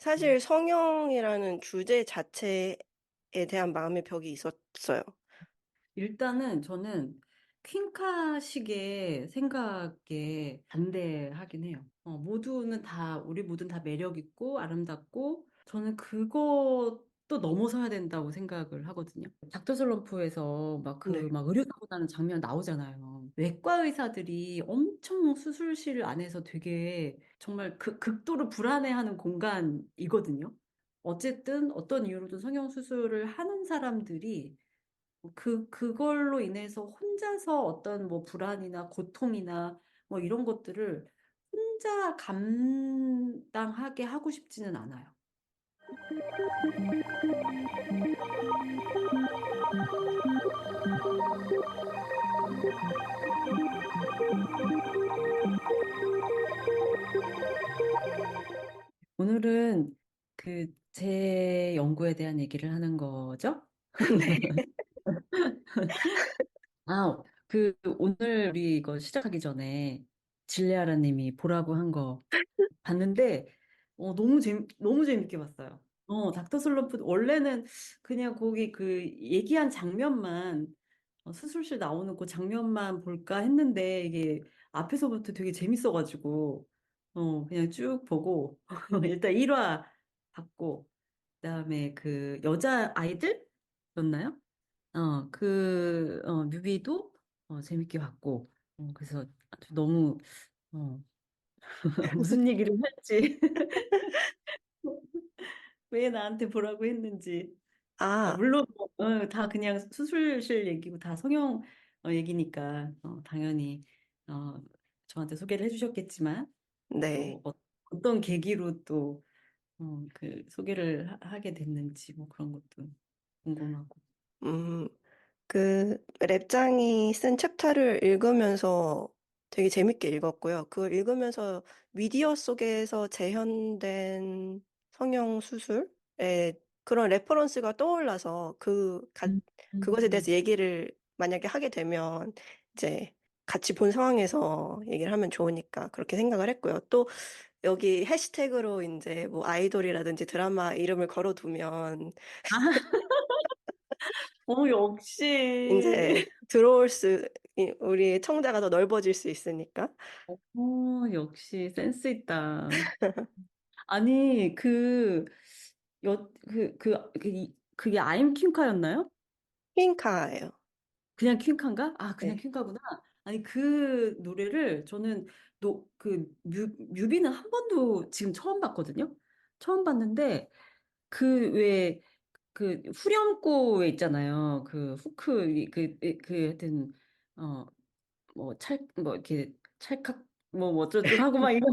사실 성형이라는 주제 자체에 대한 마음의 벽이 있었어요. 일단은 저는 퀸카식의 생각에 반대하긴 해요. 우리 모두는 다 매력 있고 아름답고, 저는 그것도 넘어서야 된다고 생각을 하거든요. 닥터 슬럼프에서 네. 막 의료 사고 나는 장면 나오잖아요. 외과 의사들이 엄청 수술실 안에서 되게 정말 극도로 불안해하는 공간이거든요. 어쨌든 어떤 이유로든 성형 수술을 하는 사람들이 그걸로 인해서 혼자서 어떤 뭐 불안이나 고통이나 뭐 이런 것들을 혼자 감당하게 하고 싶지는 않아요. 오늘은 제 연구에 대한 얘기를 하는 거죠? 네. 오늘 우리 이거 시작하기 전에 질레아라 님이 보라고 한 거 봤는데, 너무 재밌게 봤어요. 닥터 슬럼프, 원래는 그냥 거기 얘기한 장면만, 수술실 나오는 그 장면만 볼까 했는데, 이게 앞에서부터 되게 재밌어가지고, 그냥 쭉 보고, 일단 1화 봤고, 그다음에 그 여자 아이들였나요? 뮤비도 재밌게 봤고, 그래서 아주 너무, 어, 무슨 얘기를 할지, 왜 나한테 보라고 했는지. 아, 물론, 다 그냥 수술실 얘기고 다 성형 얘기니까, 당연히, 어, 저한테 소개를 해주셨겠지만, 네. 또 어떤 계기로 또, 소개를 하게 됐는지, 뭐 그런 것도 궁금하고. 음, 그 랩장이 쓴 챕터를 읽으면서 되게 재밌게 읽었고요. 그걸 읽으면서 미디어 속에서 재현된 성형 수술의 그런 레퍼런스가 떠올라서 음, 그것에 대해서 음. 얘기를 만약에 하게 되면 이제 같이 본 상황에서 얘기를 하면 좋으니까 그렇게 생각을 했고요. 또 여기 해시태그로 이제 뭐 아이돌이라든지 드라마 이름을 걸어두면 역시. 이제 우리 청자가 더 넓어질 수 있으니까. 역시 센스 있다. 아니, 그게 아임 퀸카였나요? 퀸카예요. 그냥 퀸카인가? 아, 그냥 네. 퀸카구나. 아니, 그 노래를 저는 뮤비는 한 번도 지금 처음 봤거든요. 처음 봤는데, 왜, 후렴구 있잖아요. 하여튼, 어, 이렇게 찰칵, 뭐 어쩌고 하고 막 이런.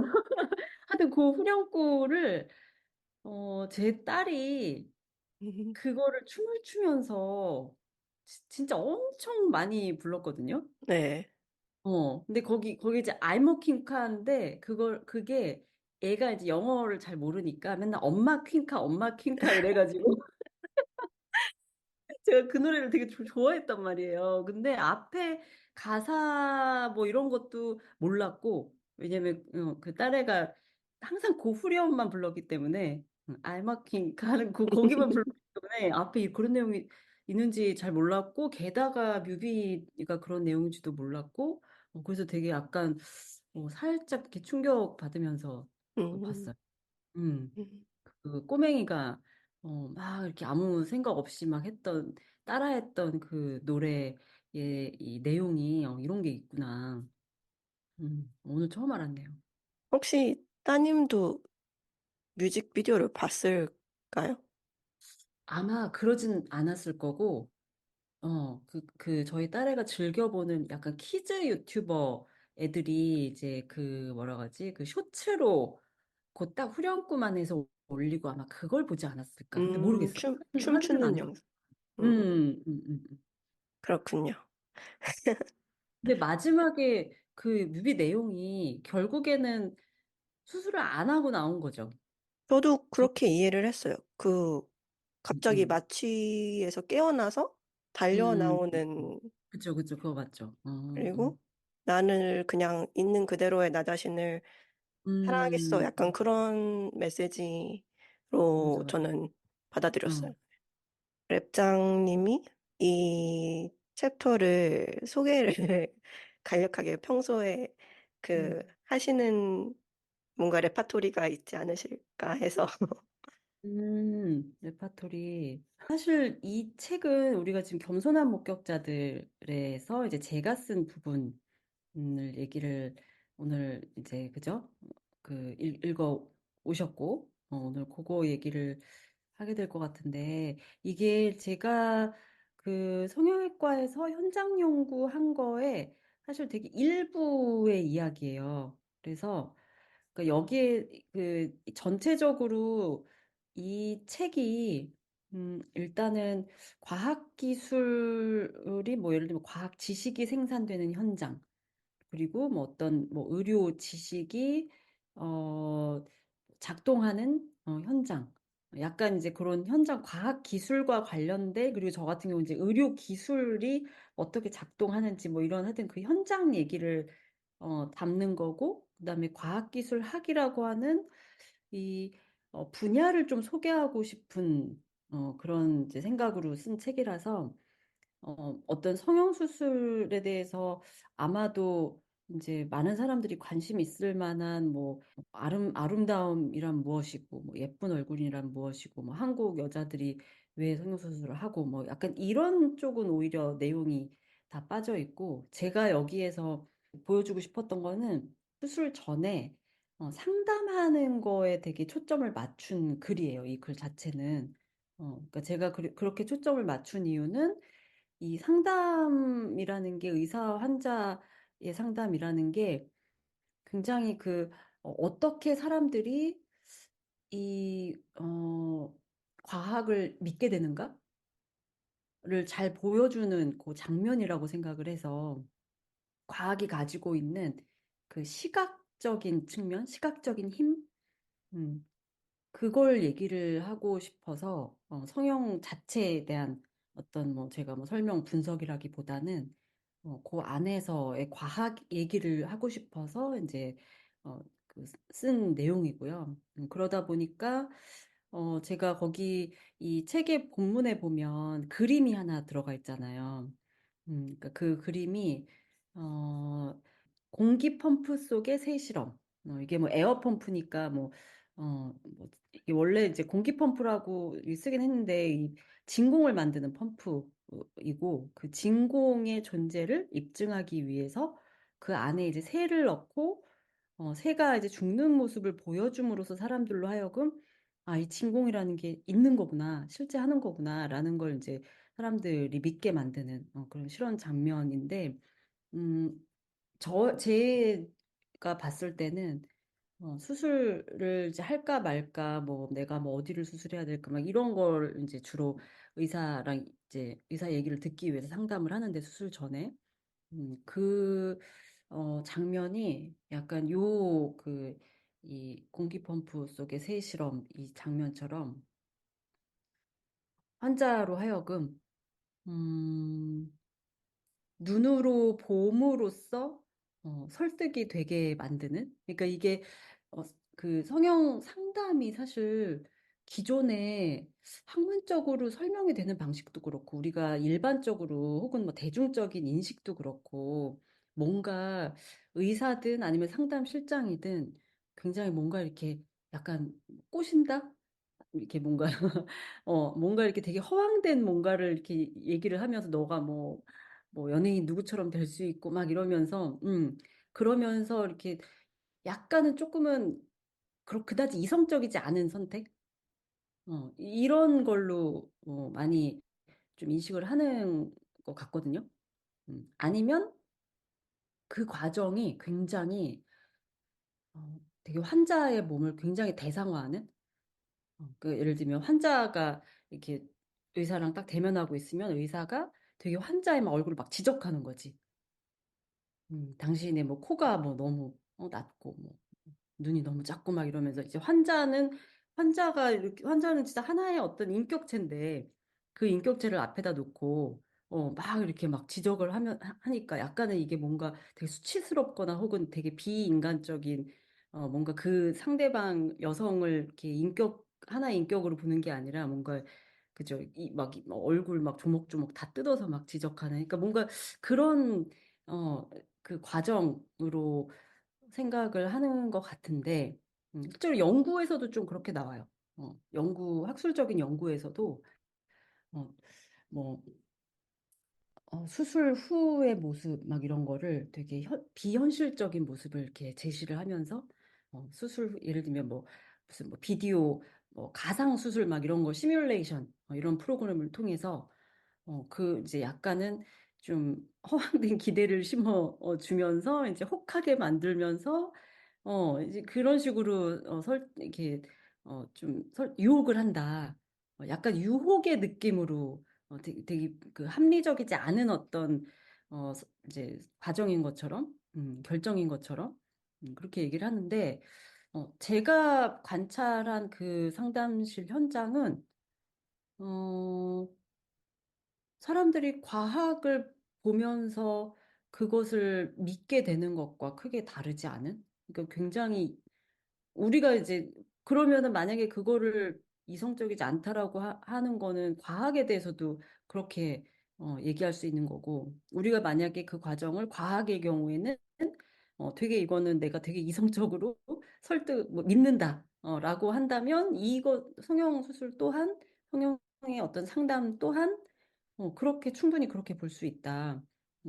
하여튼 그 후렴구를, 제 딸이 그거를 춤을 추면서 진짜 엄청 많이 불렀거든요. 네. 근데 거기 이제 알모 퀸카인데, 그게 애가 이제 영어를 잘 모르니까 맨날 엄마 퀸카 이래가지고 제가 그 노래를 되게 좋아했단 말이에요. 근데 앞에 가사 뭐 이런 것도 몰랐고, 왜냐면 그 딸애가 항상 그 후렴만 불렀기 때문에, 알마킹 가는 거기만 불렀기 때문에 앞에 그런 내용이 있는지 잘 몰랐고, 게다가 뮤비가 그런 내용인지도 몰랐고, 그래서 되게 약간 살짝 이렇게 충격 받으면서 음, 봤어요. 음. 음. 그 꼬맹이가 막 이렇게 아무 생각 없이 막 따라했던 그 노래의 이 내용이 이런 게 있구나. 오늘 처음 알았네요. 혹시 따님도 뮤직비디오를 봤을까요? 아마 그러진 않았을 거고, 저희 딸애가 즐겨보는 약간 키즈 유튜버 애들이 이제 뭐라 하지? 그 쇼츠로 그 딱 후렴구만 해서 올리고 아마 그걸 보지 않았을까. 근데 모르겠어요. 확인은 안 춤추는 해봤어요. 영상. 음, 음, 음. 음. 그렇군요. 근데 마지막에 그 뮤비 내용이 결국에는 수술을 안 하고 나온 거죠. 저도 기- 그렇게 이해를 했어요. 갑자기 음, 마취에서 깨어나서 달려 음, 나오는, 그쵸, 그거 맞죠. 그리고 나는 그냥 있는 그대로의 나 자신을 사랑하겠어. 음, 약간 그런 메시지로 맞아, 맞아. 저는 어. 받아들였어요. 랩장님이 이 챕터를 소개를 간략하게 평소에 그 음. 하시는 뭔가 레파토리가 있지 않으실까 해서 레파토리. 사실 이 책은 우리가 지금 겸손한 목격자들에서 이제 제가 쓴 부분을 얘기를 오늘 이제 그죠? 읽어 오셨고 오늘 그거 얘기를 하게 될 것 같은데 이게 제가 그 성형외과에서 현장 연구한 거에 사실 되게 일부의 이야기예요. 그래서 그러니까 여기에 그 전체적으로 이 책이 일단은 과학기술이 뭐 예를 들면 과학 지식이 생산되는 현장 그리고 뭐 어떤 뭐 의료 지식이 어 작동하는 현장 약간 이제 그런 현장 과학 기술과 관련된 그리고 저 같은 경우 이제 의료 기술이 어떻게 작동하는지 뭐 이런 하여튼 그 현장 얘기를 담는 거고 그다음에 과학기술학이라고 하는 이 분야를 좀 소개하고 싶은 그런 이제 생각으로 쓴 책이라서 어떤 성형수술에 대해서 아마도 이제 많은 사람들이 관심 있을 만한 뭐 아름다움이란 무엇이고 뭐 예쁜 얼굴이란 무엇이고 뭐 한국 여자들이 왜 성형수술을 하고 뭐 약간 이런 쪽은 오히려 내용이 다 빠져 있고 제가 여기에서 보여주고 싶었던 거는 수술 전에 상담하는 거에 되게 초점을 맞춘 글이에요. 이 글 자체는. 그러니까 제가 그렇게 초점을 맞춘 이유는 이 상담이라는 게 의사 환자의 상담이라는 게 굉장히 어떻게 사람들이 이 과학을 믿게 되는가를 잘 보여주는 그 장면이라고 생각을 해서 과학이 가지고 있는 그 시각적인 측면, 시각적인 힘, 음, 그걸 얘기를 하고 싶어서 성형 자체에 대한 어떤 뭐 제가 뭐 설명 분석이라기보다는 그 안에서의 과학 얘기를 하고 싶어서 이제 쓴 내용이고요. 그러다 보니까 제가 거기 이 책의 본문에 보면 그림이 하나 들어가 있잖아요. 그러니까 그 그림이 어, 공기 펌프 속의 새 실험. 이게 뭐 에어 펌프니까 뭐 이게 원래 이제 공기 펌프라고 쓰긴 했는데 이 진공을 만드는 펌프이고 그 진공의 존재를 입증하기 위해서 그 안에 이제 새를 넣고 새가 이제 죽는 모습을 보여줌으로써 사람들로 하여금 아, 이 진공이라는 게 있는 거구나, 실제 하는 거구나라는 걸 이제 사람들이 믿게 만드는 그런 실험 장면인데, 음, 제가 봤을 때는 수술을 이제 할까 말까, 뭐 내가 뭐 어디를 수술해야 될까, 막 이런 걸 이제 주로 의사랑 이제 의사 얘기를 듣기 위해서 상담을 하는데 수술 전에 장면이 약간 이 공기 펌프 속의 새 실험 이 장면처럼 환자로 하여금 음, 눈으로 봄으로써 설득이 되게 만드는 그러니까 이게 어, 그 성형 상담이 사실 기존에 학문적으로 설명이 되는 방식도 그렇고 우리가 일반적으로 혹은 뭐 대중적인 인식도 그렇고 뭔가 의사든 아니면 상담 실장이든 굉장히 뭔가 이렇게 약간 꼬신다? 이렇게 뭔가 뭔가 이렇게 되게 허황된 뭔가를 이렇게 얘기를 하면서 너가 뭐 연예인 누구처럼 될 수 있고 막 이러면서 그러면서 이렇게 약간은 조금은 그다지 이성적이지 않은 선택 이런 걸로 많이 좀 인식을 하는 것 같거든요. 아니면 그 과정이 굉장히 되게 환자의 몸을 굉장히 대상화하는 예를 들면 환자가 이렇게 의사랑 딱 대면하고 있으면 의사가 되게 환자의 막 얼굴을 막 지적하는 거지. 당신의 뭐 코가 뭐 너무 낮고 뭐 눈이 너무 작고 막 이러면서 이제 환자는 진짜 하나의 어떤 인격체인데 그 인격체를 앞에다 놓고 막 이렇게 막 지적을 하니까 약간은 이게 뭔가 되게 수치스럽거나 혹은 되게 비인간적인 뭔가 그 상대방 여성을 이렇게 하나의 인격으로 보는 게 아니라 뭔가 그죠? 막 얼굴 막 조목조목 다 뜯어서 막 지적하는 그러니까 뭔가 그런 어 그 과정으로 생각을 하는 것 같은데 실제로 연구에서도 좀 그렇게 나와요. 학술적인 연구에서도 어, 뭐 수술 후의 모습 막 이런 거를 되게 비현실적인 모습을 이렇게 제시를 하면서 수술 예를 들면 뭐 무슨 뭐 비디오 뭐 가상 수술 막 이런 거 시뮬레이션 이런 프로그램을 통해서 그 이제 약간은 좀 허황된 기대를 심어 주면서 이제 혹하게 만들면서 이제 그런 식으로 이렇게 유혹을 한다. 약간 유혹의 느낌으로 되게 그 합리적이지 않은 어떤 이제 과정인 것처럼 결정인 것처럼 그렇게 얘기를 하는데 제가 관찰한 그 상담실 현장은 어, 사람들이 과학을 보면서 그것을 믿게 되는 것과 크게 다르지 않은? 그러니까 굉장히 우리가 이제 그러면은 만약에 그거를 이성적이지 않다라고 하는 거는 과학에 대해서도 그렇게 얘기할 수 있는 거고 우리가 만약에 그 과정을 과학의 경우에는 되게 이거는 내가 되게 이성적으로 뭐 믿는다 라고 한다면 이거 성형 수술 또한 성형의 어떤 상담 또한 그렇게 충분히 그렇게 볼 수 있다.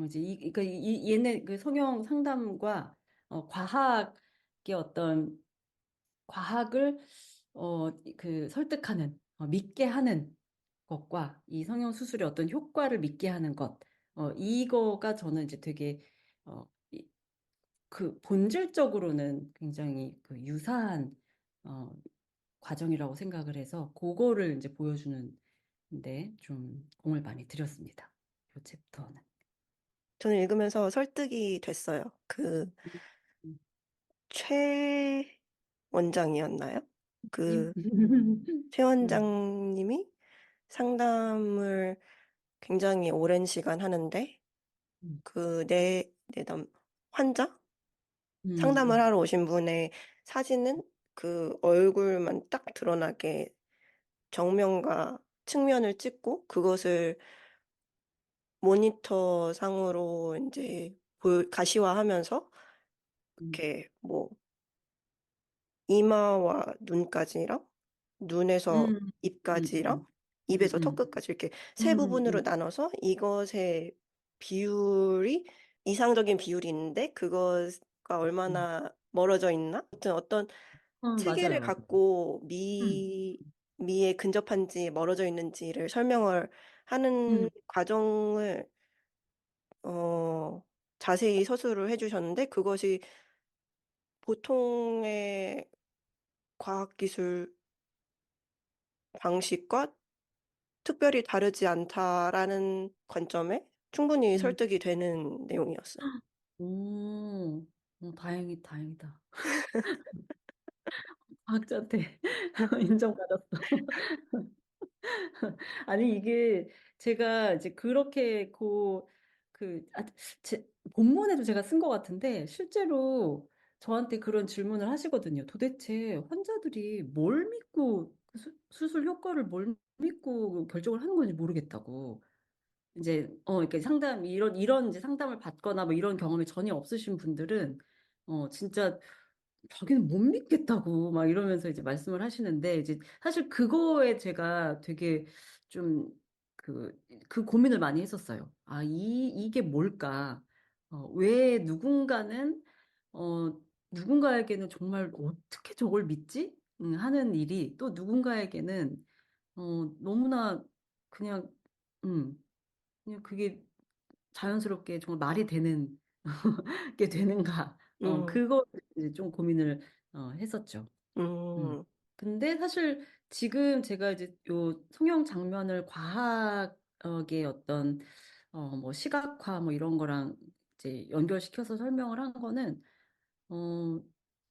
이제 그러니까 얘네 그 성형 상담과 과학의 어떤 과학을 그 설득하는 믿게 하는 것과 이 성형 수술의 어떤 효과를 믿게 하는 것 이거가 저는 이제 되게 그 본질적으로는 굉장히 그 유사한 어, 과정이라고 생각을 해서 그거를 이제 보여주는데 좀 공을 많이 들였습니다. 이 챕터는. 저는 읽으면서 설득이 됐어요. 그 음. 최 원장이었나요? 그 님? 최 음, 원장님이 상담을 굉장히 오랜 시간 하는데 음, 그 내담 환자 상담을 음, 하러 오신 분의 사진은 그 얼굴만 딱 드러나게 정면과 측면을 찍고 그것을 모니터 상으로 이제 가시화하면서 음, 이렇게 뭐 이마와 눈까지랑 눈에서 음, 음, 입까지랑 음, 입에서 음, 턱끝까지 이렇게 세 음, 부분으로 음, 나눠서 이것의 비율이 이상적인 비율이 있는데 그것과 음. 얼마나 멀어져 있나? 아무튼 어떤 체계를 맞아요, 맞아요. 갖고 음, 미에 근접한지 멀어져 있는지를 설명을 하는 음, 과정을 자세히 서술을 해주셨는데 그것이 보통의 과학기술 방식과 특별히 다르지 않다라는 관점에 충분히 음. 설득이 되는 내용이었어요. 오, 다행이다. 과학자한테 인정받았어. 아니, 이게 제가 이제 그렇게 제 본문에도 제가 쓴 것 같은데, 실제로 저한테 그런 질문을 하시거든요. 도대체 환자들이 뭘 믿고, 그 수술 효과를 뭘 믿고 결정을 하는 건지 모르겠다고. 이제 그러니까 이런 이제 상담을 받거나 뭐 이런 경험이 전혀 없으신 분들은 진짜 자기는 못 믿겠다고 막 이러면서 이제 말씀을 하시는데 이제 사실 그거에 제가 되게 좀 그 고민을 많이 했었어요. 아, 이게 뭘까? 왜 누군가에게는 정말 어떻게 저걸 믿지? 하는 일이 또 누군가에게는 너무나 그냥 음, 그냥 그게 자연스럽게 정말 말이 되는 게 되는가? 음, 그거 이제 좀 고민을 했었죠. 음. 음, 근데 사실 지금 제가 이제 요 성형 장면을 과학의 어떤 뭐 시각화 뭐 이런 거랑 이제 연결시켜서 설명을 한 거는 어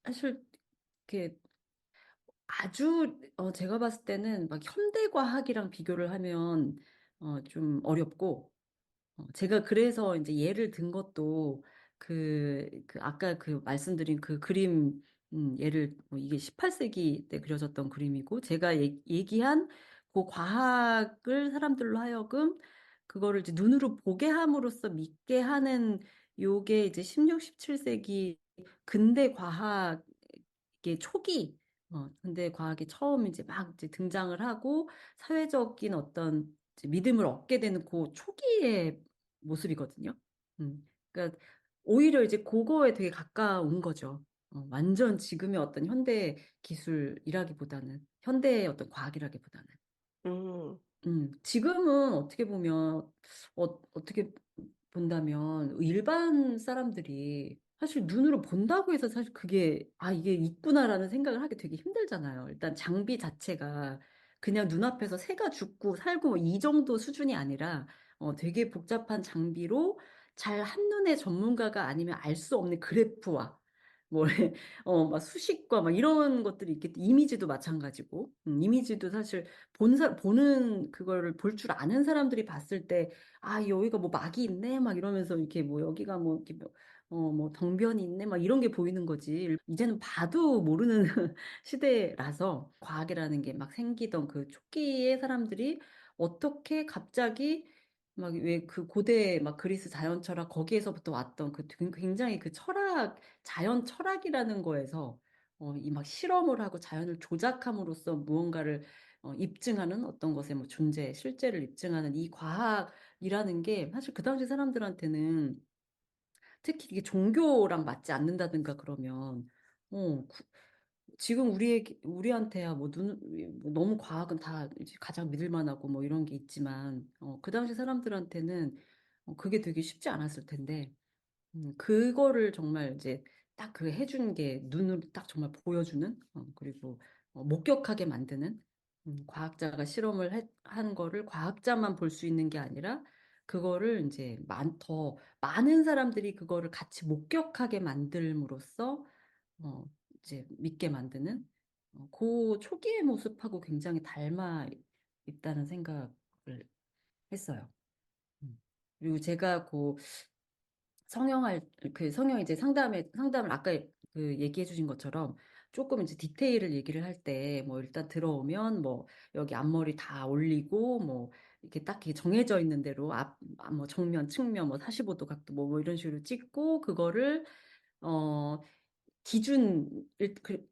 사실 이렇게 아주 제가 봤을 때는 막 현대 과학이랑 비교를 하면 좀 어렵고 제가 그래서 이제 예를 든 것도 그 아까 그 말씀드린 그 그림 얘를 뭐 이게 18세기 때 그려졌던 그림이고 제가 얘기한 그 과학을 사람들로 하여금 그거를 이제 눈으로 보게 함으로써 믿게 하는 요게 이제 16, 17세기 근대 과학의 초기 근대 과학이 처음 이제 막 이제 등장을 하고 사회적인 어떤 이제 믿음을 얻게 되는 그 초기의 모습이거든요. 그러니까 오히려 이제 그거에 되게 가까운 거죠. 완전 지금의 어떤 현대 기술이라기보다는 현대의 어떤 과학이라기보다는. 음, 지금은 어떻게 보면 어떻게 본다면 일반 사람들이 사실 눈으로 본다고 해서 사실 그게 아 이게 있구나라는 생각을 하기 되게 힘들잖아요. 일단 장비 자체가 그냥 눈앞에서 새가 죽고 살고 뭐이 정도 수준이 아니라 되게 복잡한 장비로 잘 한눈에 전문가가 아니면 알 수 없는 그래프와 뭐 막 수식과 막 이런 것들이 있겠 이미지도 마찬가지고 이미지도 사실 보는 그거를 볼 줄 아는 사람들이 봤을 때, 아, 여기가 뭐 막이 있네? 막 이러면서 이렇게 뭐 여기가 뭐 이렇게 뭐 덩변이 있네? 막 이런 게 보이는 거지. 이제는 봐도 모르는 시대라서 과학이라는 게 막 생기던 그 초기의 사람들이 어떻게 갑자기 막 왜 그 고대 막 그리스 자연 철학 거기에서부터 왔던 그 굉장히 그 철학, 자연 철학이라는 거에서 이 막 실험을 하고 자연을 조작함으로써 무언가를 입증하는 어떤 것의 뭐 존재, 실제를 입증하는 이 과학이라는 게 사실 그 당시 사람들한테는 특히 이게 종교랑 맞지 않는다든가 그러면 지금 우리한테야 뭐 너무 과학은 다 이제 가장 믿을 만하고 뭐 이런 게 있지만 그 당시 사람들한테는 그게 되게 쉽지 않았을 텐데 그거를 정말 이제 딱 그 해준 게 눈으로 딱 정말 보여주는 그리고 목격하게 만드는 과학자가 실험을 한 거를 과학자만 볼 수 있는 게 아니라 그거를 이제 더 많은 사람들이 그거를 같이 목격하게 만들므로써 어, 이제 믿게 만드는 그 초기의 모습하고 굉장히 닮아 있다는 생각을 했어요. 그리고 제가 성형 이제 상담을 아까 그 얘기해 주신 것처럼 조금 이제 디테일을 얘기를 할 때 뭐 일단 들어오면 뭐 여기 앞머리 다 올리고 뭐 이렇게 딱 이렇게 정해져 있는 대로 뭐 정면, 측면 뭐 45도 각도 뭐 이런 식으로 찍고 그거를 어 기준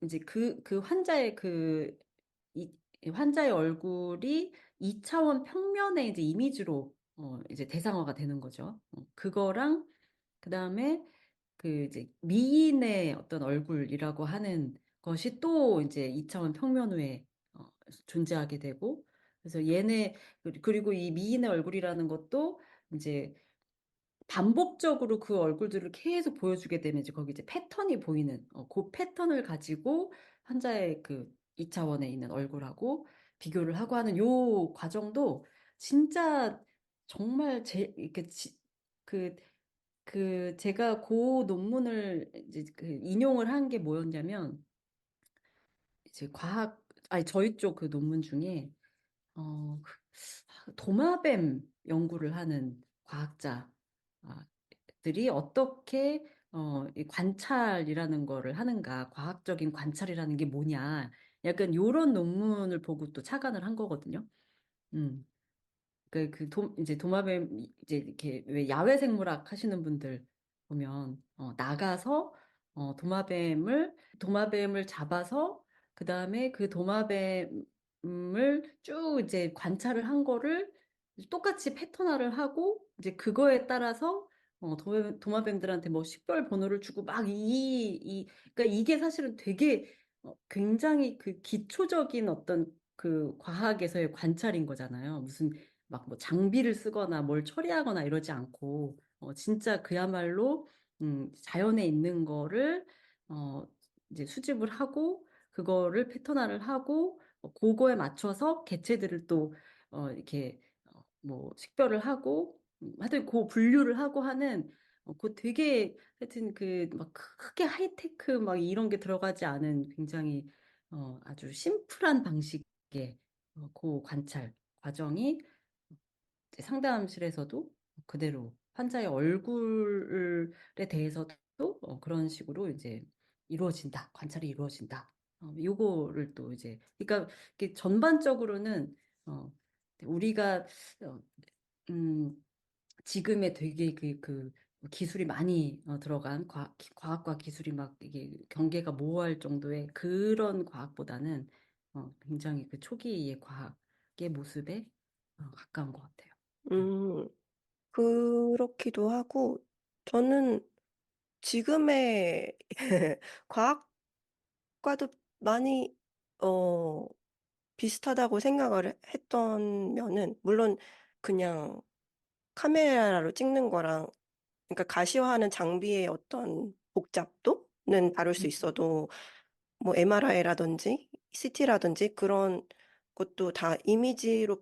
이제 그 환자의 이 환자의 얼굴이 2차원 평면의 이제 이미지로 이제 대상화가 되는 거죠. 그거랑 그다음에 그 이제 미인의 어떤 얼굴이라고 하는 것이 또 이제 2차원 평면후에 존재하게 되고 그래서 그리고 이 미인의 얼굴이라는 것도 이제 반복적으로 그 얼굴들을 계속 보여주게 되면 이제 거기 이제 패턴이 보이는 그 패턴을 가지고 환자의 그 2차원에 있는 얼굴하고 비교를 하고 하는 요 과정도 진짜 정말 이렇게 그 제가 그 논문을 이제 그 인용을 한 게 뭐였냐면 이제 아니 저희 쪽 그 논문 중에 도마뱀 연구를 하는 과학자들이 어떻게 이 관찰이라는 거를 하는가, 과학적인 관찰이라는 게 뭐냐, 약간 요런 논문을 보고 또 착안을 한 거거든요. 음. 이제 도마뱀, 이제 이렇게 왜 야외 생물학 하시는 분들 보면, 나가서, 도마뱀을 잡아서, 그 다음에 그 도마뱀을 쭉 이제 관찰을 한 거를 똑같이 패턴화를 하고, 이제 그거에 따라서, 도마뱀들한테 뭐 식별 번호를 주고 막 그러니까 이게 사실은 되게 굉장히 그 기초적인 어떤 그 과학에서의 관찰인 거잖아요. 무슨 막 뭐 장비를 쓰거나 뭘 처리하거나 이러지 않고 진짜 그야말로 자연에 있는 거를 어, 이제 수집을 하고 그거를 패턴화를 하고 그거에 맞춰서 개체들을 또 이렇게 뭐 식별을 하고 하여튼 그 분류를 하고 하는 그 되게 하여튼 그 막 크게 하이테크 막 이런 게 들어가지 않은 굉장히 아주 심플한 방식의 그 관찰 과정이 이제 상담실에서도 그대로 환자의 얼굴에 대해서도 그런 식으로 이제 이루어진다. 관찰이 이루어진다. 요거를 또 이제 그러니까 이게 전반적으로는 어, 우리가 어, 음, 지금의 되게 그 기술이 많이 들어간 과학과 기술이 막 이게 경계가 모호할 정도의 그런 과학보다는 굉장히 그 초기의 과학의 모습에 가까운 것 같아요. 음, 음, 그렇기도 하고, 저는 지금의 과학과도 많이, 어, 비슷하다고 생각을 했던 면은, 물론 그냥 카메라로 찍는 거랑, 그러니까 가시화하는 장비의 어떤 복잡도는 다를 수 음, 있어도, 뭐 MRI라든지 CT라든지 그런 것도 다 이미지로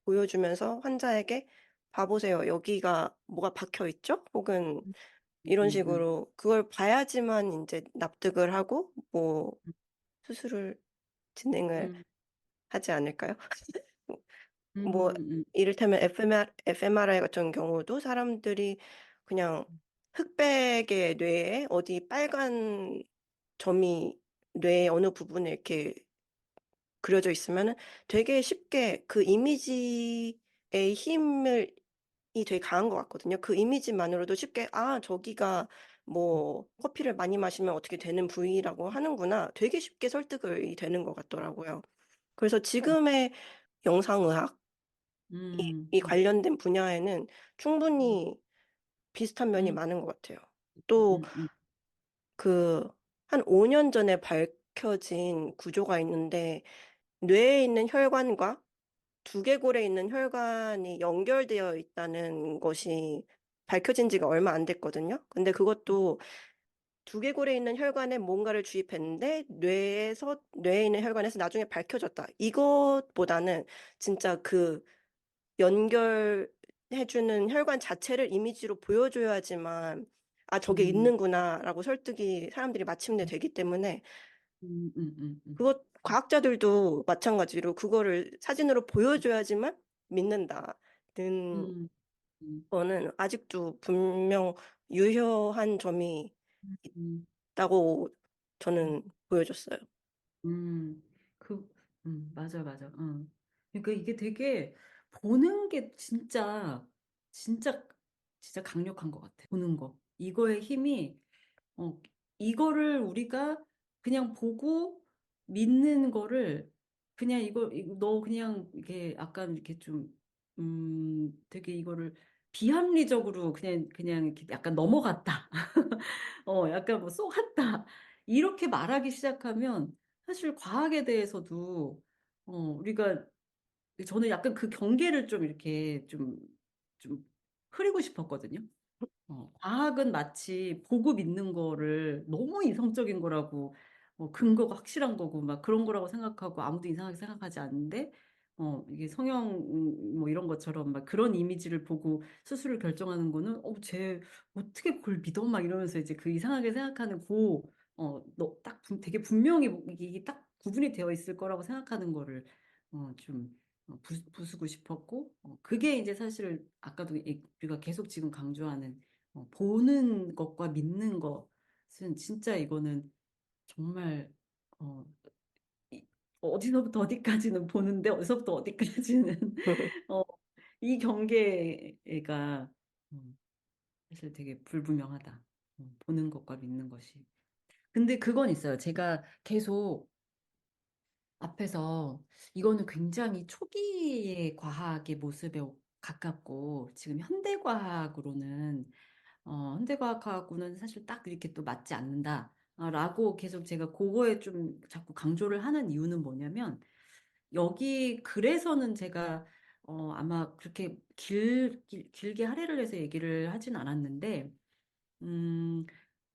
보여주면서 환자에게 봐보세요. 여기가 뭐가 박혀 있죠? 혹은 이런 음, 음, 식으로 그걸 봐야지만 이제 납득을 하고 뭐 수술을 진행을 음, 하지 않을까요? 뭐 음, 이를테면 fMRI 같은 경우도 사람들이 그냥 흑백의 뇌에 어디 빨간 점이 뇌의 어느 부분에 이렇게 그려져 있으면은 되게 쉽게 그 이미지의 힘을 이 되게 강한 것 같거든요. 그 이미지만으로도 쉽게 아 저기가 뭐 커피를 많이 마시면 어떻게 되는 부위라고 하는구나. 되게 쉽게 설득이 되는 것 같더라고요. 그래서 지금의 영상의학 음, 이 음, 관련된 분야에는 음, 충분히 비슷한 면이 음, 많은 것 같아요. 또 음, 음, 그 한 5년 전에 밝혀진 구조가 있는데 뇌에 있는 혈관과 두개골에 있는 혈관이 연결되어 있다는 것이 밝혀진 지가 얼마 안 됐거든요. 근데 그것도 두개골에 있는 혈관에 뭔가를 주입했는데 뇌에 있는 혈관에서 나중에 밝혀졌다. 이것보다는 진짜 그 연결해주는 혈관 자체를 이미지로 보여줘야지만 아, 저게 음, 있는구나라고 설득이 사람들이 마침내 되기 때문에 그것 음, 과학자들도 마찬가지로 그거를 사진으로 보여줘야지만 믿는다는 음, 음, 거는 아직도 분명 유효한 점이 음, 있다고 음. 저는 보여줬어요. 음, 그, 맞아, 맞아. 그러니까 이게 되게 보는 게 진짜, 진짜 강력한 것 같아. 보는 거. 이거의 힘이, 어, 이거를 우리가 그냥 보고 믿는 거를 그냥 너 그냥 이게 약간 이렇게 좀, 되게 이거를 비합리적으로 그냥 이렇게 약간 넘어갔다. 약간 뭐 쏘았다. 이렇게 말하기 시작하면 사실 과학에 대해서도 우리가 저는 약간 그 경계를 좀 이렇게 좀 흐리고 싶었거든요. 과학은 마치 보고 믿는 거를 너무 이성적인 거라고 근거가 확실한 거고 막 그런 거라고 생각하고 아무도 이상하게 생각하지 않는데 이게 성형 뭐 이런 것처럼 막 그런 이미지를 보고 수술을 결정하는 거는 쟤 어떻게 그걸 믿어 막 이러면서 이제 그 이상하게 생각하는 너 딱 되게 분명히 이게 딱 구분이 되어 있을 거라고 생각하는 거를 좀 부수고 싶었고 그게 이제 사실 아까도 우리가 계속 지금 강조하는 보는 것과 믿는 것은 진짜 이거는 정말 어, 어디서부터 어디까지는 보는데 어디서부터 어디까지는 어, 이 경계가 사실 되게 불분명하다. 보는 것과 믿는 것이. 근데 그건 있어요. 제가 계속 앞에서 이거는 굉장히 초기의 과학의 모습에 가깝고 지금 현대과학으로는 현대과학하고는 사실 딱 이렇게 또 맞지 않는다. 라고 계속 제가 그거에 좀 자꾸 강조를 하는 이유는 뭐냐면, 여기 글에서는 제가 아마 그렇게 길게 할애를 해서 얘기를 하진 않았는데, 음,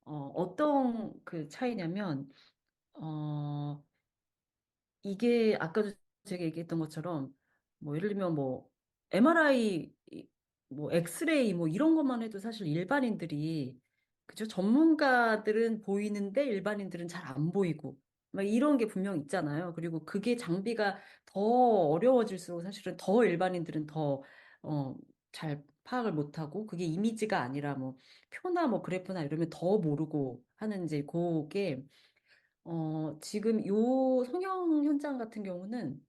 어떤 그 차이냐면, 어, 이게 아까도 제가 얘기했던 것처럼 뭐 예를 들면 뭐 MRI 뭐 엑스레이 뭐 이런 것만 해도 사실 일반인들이 그죠? 전문가들은 보이는데 일반인들은 잘 안 보이고 막 이런 게 분명 있잖아요. 그리고 그게 장비가 더 어려워질수록 사실은 더 일반인들은 더 잘 파악을 못하고 그게 이미지가 아니라 뭐 표나 뭐 그래프나 이러면 더 모르고 하는 이제 그게 지금 요 성형 현장 같은 경우는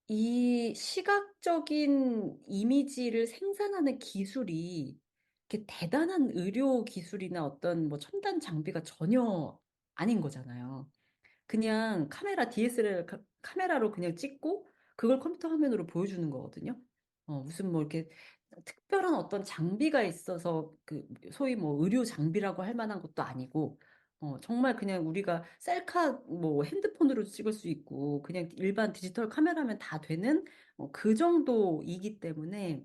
이 시각적인 이미지를 생산하는 기술이 이렇게 대단한 의료 기술이나 어떤 뭐 첨단 장비가 전혀 아닌 거잖아요. 그냥 카메라 DSLR 카메라로 그냥 찍고 그걸 컴퓨터 화면으로 보여주는 거거든요. 무슨 뭐 이렇게 특별한 어떤 장비가 있어서 그 소위 뭐 의료 장비라고 할 만한 것도 아니고 정말 그냥 우리가 셀카 뭐 핸드폰으로 찍을 수 있고 그냥 일반 디지털 카메라면 다 되는 그 정도이기 때문에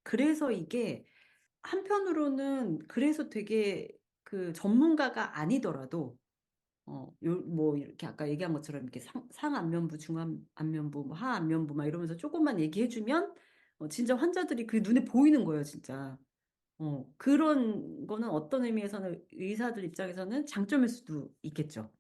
그래서 이게 한편으로는 그래서 되게 그 전문가가 아니더라도 뭐, 이렇게 아까 얘기한 것처럼 이렇게 상안면부, 중안면부, 뭐 하안면부 막 이러면서 조금만 얘기해주면, 진짜 환자들이 그게 눈에 보이는 거예요, 진짜. 그런 거는 어떤 의미에서는 의사들 입장에서는 장점일 수도 있겠죠.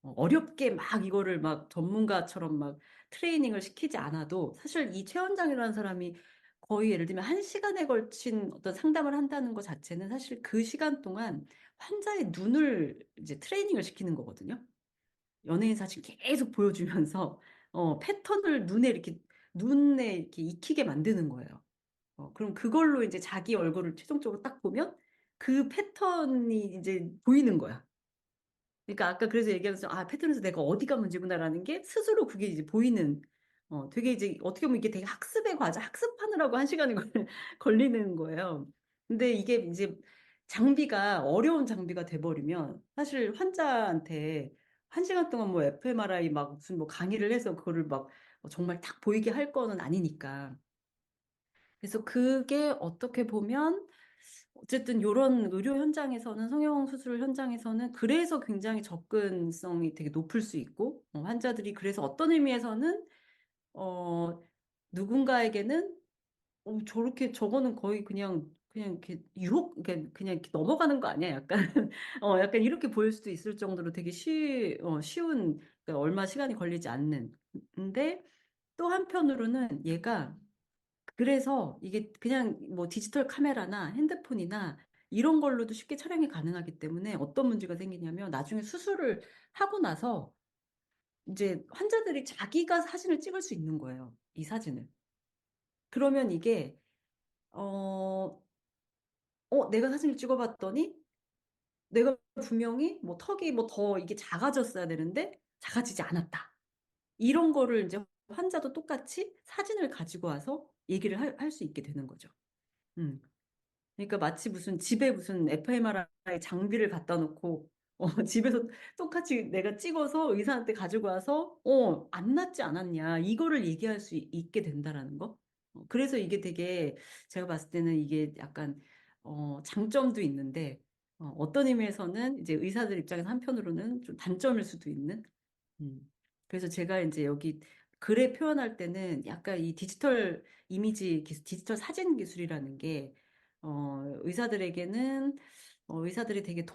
어렵게 막 이거를 막 전문가처럼 막 트레이닝을 시키지 않아도 사실 이 최원장이라는 사람이 거의 예를 들면 한 시간에 걸친 어떤 상담을 한다는 것 자체는 사실 그 시간 동안 환자의 눈을 이제 트레이닝을 시키는 거거든요. 연예인 사진 계속 보여주면서 패턴을 눈에 이렇게 익히게 만드는 거예요. 그럼 그걸로 이제 자기 얼굴을 최종적으로 딱 보면 그 패턴이 이제 보이는 거야. 그러니까 아까 그래서 얘기하면서 아 패턴에서 내가 어디가 문제구나라는 게 스스로 그게 이제 보이는 되게 이제 어떻게 보면 이게 되게 학습의 과정 학습하느라고 한 시간이 걸리는 거예요. 근데 이게 이제 장비가 어려운 장비가 돼버리면 사실 환자한테 한 시간 동안 뭐 fMRI 막 무슨 뭐 강의를 해서 그거를 막 정말 딱 보이게 할 거는 아니니까. 그래서 그게 어떻게 보면 어쨌든 요런 의료 현장에서는 성형 수술 현장에서는 그래서 굉장히 접근성이 되게 높을 수 있고 환자들이 그래서 어떤 의미에서는 어 누군가에게는 저렇게 저거는 거의 그냥 이렇게 유혹 그냥 이렇게 넘어가는 거 아니야? 약간 약간 이렇게 보일 수도 있을 정도로 되게 쉬운 그러니까 얼마 시간이 걸리지 않는 근데 또 한편으로는 얘가 그래서 이게 그냥 뭐 디지털 카메라나 핸드폰이나 이런 걸로도 쉽게 촬영이 가능하기 때문에 어떤 문제가 생기냐면 나중에 수술을 하고 나서 이제 환자들이 자기가 사진을 찍을 수 있는 거예요. 이 사진을. 그러면 이게, 어, 내가 사진을 찍어봤더니 내가 분명히 뭐 턱이 뭐 더 이게 작아졌어야 되는데 작아지지 않았다. 이런 거를 이제 환자도 똑같이 사진을 가지고 와서 얘기를 할 수 있게 되는 거죠. 음. 그러니까 마치 무슨 집에 무슨 fMRI 장비를 갖다 놓고 집에서 똑같이 내가 찍어서 의사한테 가지고 와서 안 낫지 않았냐 이거를 얘기할 수 있게 된다라는 거. 그래서 이게 되게 제가 봤을 때는 이게 약간 장점도 있는데 어떤 의미에서는 이제 의사들 입장에서 한편으로는 좀 단점일 수도 있는 음. 그래서 제가 이제 여기 글에 표현할 때는 약간 이 디지털 이미지 기술, 디지털 사진 기술이라는 게, 의사들에게는, 의사들이 되게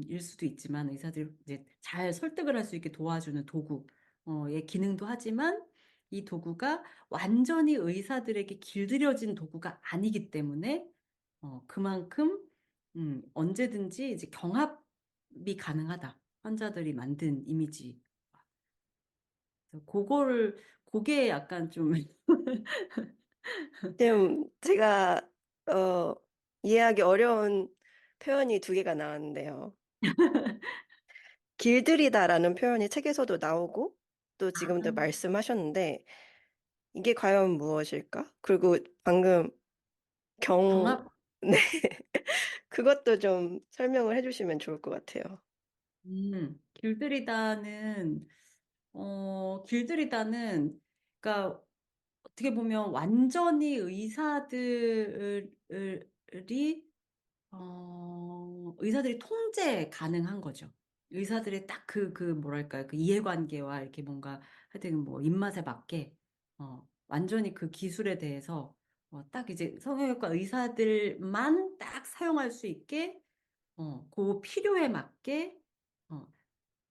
일 수도 있지만 의사들이 이제 잘 설득을 할 수 있게 도와주는 도구의 기능도 하지만 이 도구가 완전히 의사들에게 길들여진 도구가 아니기 때문에, 그만큼, 언제든지 이제 경합이 가능하다. 환자들이 만든 이미지. 그래서 그게 약간 좀, 지금 제가 어, 이해하기 어려운 표현이 두 개가 나왔는데요. 길들이다라는 표현이 책에서도 나오고 또 지금도 말씀하셨는데 이게 과연 무엇일까? 그리고 방금 경, 경합, 네, 그것도 좀 설명을 해주시면 좋을 것 같아요. 길들이다는, 길들이다는, 그러니까 어떻게 보면 완전히 의사들이 통제 가능한 거죠. 의사들의 딱 뭐랄까요. 그 이해관계와 이렇게 뭔가 하여튼 뭐 입맛에 맞게, 완전히 그 기술에 대해서 딱 이제 성형외과 의사들만 딱 사용할 수 있게, 그 필요에 맞게, 어,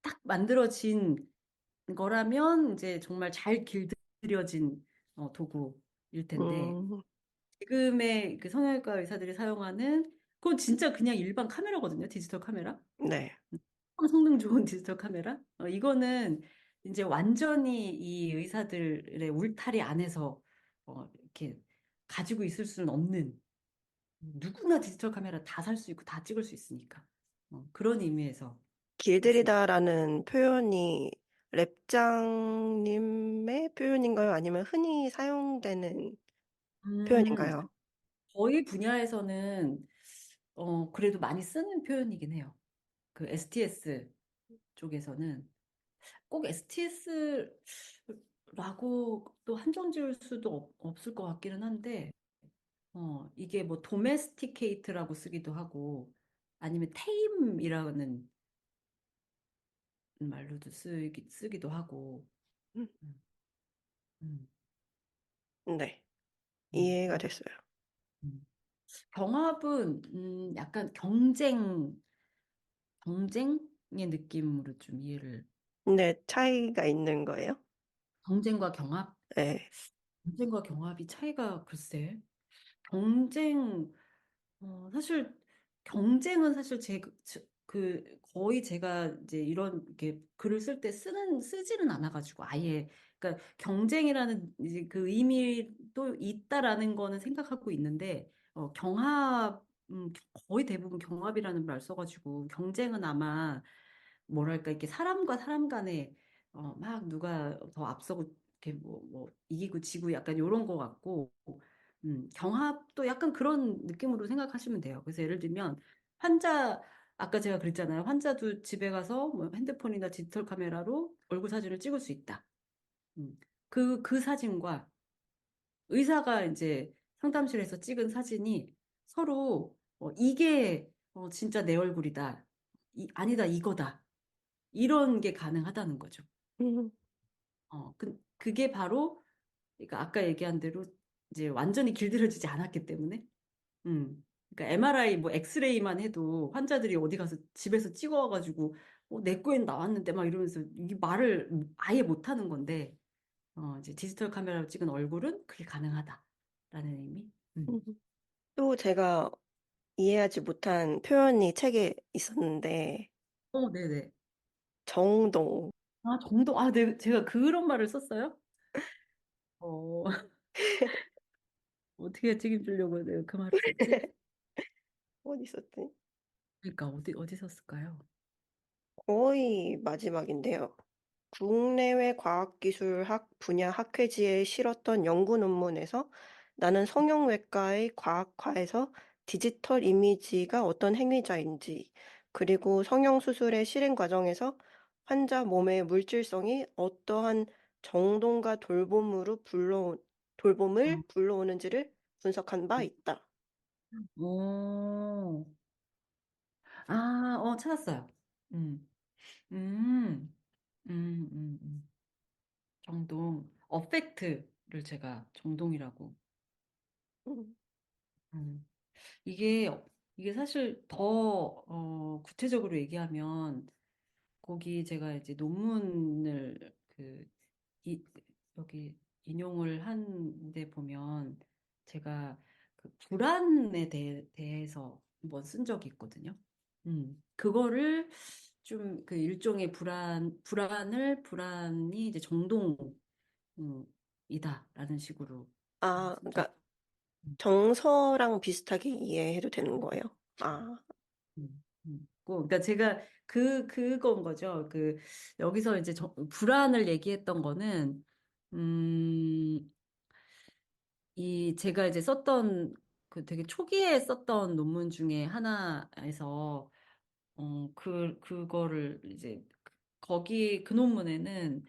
딱 만들어진 거라면 이제 정말 잘 길들여진 도구일 텐데 음, 지금의 그 성형외과 의사들이 사용하는 그건 진짜 그냥 일반 카메라거든요. 디지털 카메라. 네. 성능 좋은 디지털 카메라. 이거는 이제 완전히 이 의사들의 울타리 안에서 이렇게 가지고 있을 수는 없는 누구나 디지털 카메라 다 살 수 있고 다 찍을 수 있으니까 그런 의미에서 있습니다. 길들이다라는 표현이 랩장님의 표현인가요? 아니면 흔히 사용되는 음, 표현인가요? 저희 분야에서는 그래도 많이 쓰는 표현이긴 해요. 그 STS 쪽에서는 꼭 STS라고 또 한정 지을 수도 없을 것 같기는 한데 이게 뭐 도메스티케이트라고 쓰기도 하고 아니면 테임이라는 말로도 쓰기도 하고 음, 음, 음, 네. 이해가 그런 됐어요. 음. 경합은 약간 경쟁의 느낌으로 좀 이해를 네, 차이가 있는 거예요? 경쟁과 경합? 네. 경쟁과 경합이 차이가 글쎄 경쟁 사실 경쟁은 사실 거의 제가 이제 이런 이렇게 글을 쓸 때 쓰지는 않아가지고 아예 그러니까 경쟁이라는 이제 그 의미도 있다라는 거는 생각하고 있는데 경합 거의 대부분 경합이라는 말 써가지고 경쟁은 아마 뭐랄까 이렇게 사람과 사람 간에 막 누가 더 앞서고 이렇게 뭐 이기고 지고 약간 요런 거 같고 경합도 약간 그런 느낌으로 생각하시면 돼요. 그래서 예를 들면 환자 아까 제가 그랬잖아요. 환자도 집에 가서 뭐 핸드폰이나 디지털 카메라로 얼굴 사진을 찍을 수 있다. 그 사진과 의사가 이제 상담실에서 찍은 사진이 서로 이게 진짜 내 얼굴이다. 아니다, 이거다. 이런 게 가능하다는 거죠. 음, 그게 바로 그러니까 아까 얘기한 대로 이제 완전히 길들여지지 않았기 때문에 그러니까 MRI 뭐 엑스레이만 해도 환자들이 어디 가서 집에서 찍어가지고 내 거엔 나왔는데 막 이러면서 이 말을 아예 못 하는 건데 이제 디지털 카메라로 찍은 얼굴은 그게 가능하다라는 의미. 음. 또 제가 이해하지 못한 표현이 책에 있었는데, 네네. 정동. 아, 정도. 아, 네, 제가 그런 말을 썼어요? 어, 어떻게 책임지려고 내가 그 말을 썼지? 어디 있었지? 그러니까 어디 썼을까요? 거의 마지막인데요. 국내외 과학기술학 분야 학회지에 실었던 연구 논문에서 나는 성형외과의 과학화에서 디지털 이미지가 어떤 행위자인지, 그리고 성형수술의 실행 과정에서 환자 몸의 물질성이 어떠한 정돈과 돌봄을 어, 불러오는지를 분석한 바 있다. 오, 찾았어요. 음, 음, 음. 정동, 어펙트를 제가 정동이라고. 음, 음, 이게, 이게 사실 더, 구체적으로 얘기하면, 거기 제가 이제 논문을 이, 여기 인용을 한데 보면, 제가 그 불안에 대해서 한번 쓴 적이 있거든요. 그거를 좀 그 일종의 불안이 이제 이다라는 식으로 아, 쓴 적. 그러니까 정서랑 비슷하게 이해해도 되는 거예요. 아, 그러니까 제가 그건 거죠. 여기서 이제 불안을 얘기했던 거는, 음, 제가 이제 썼던, 되게 초기에 썼던 논문 중에 하나에서, 그거를 이제, 거기 그 논문에는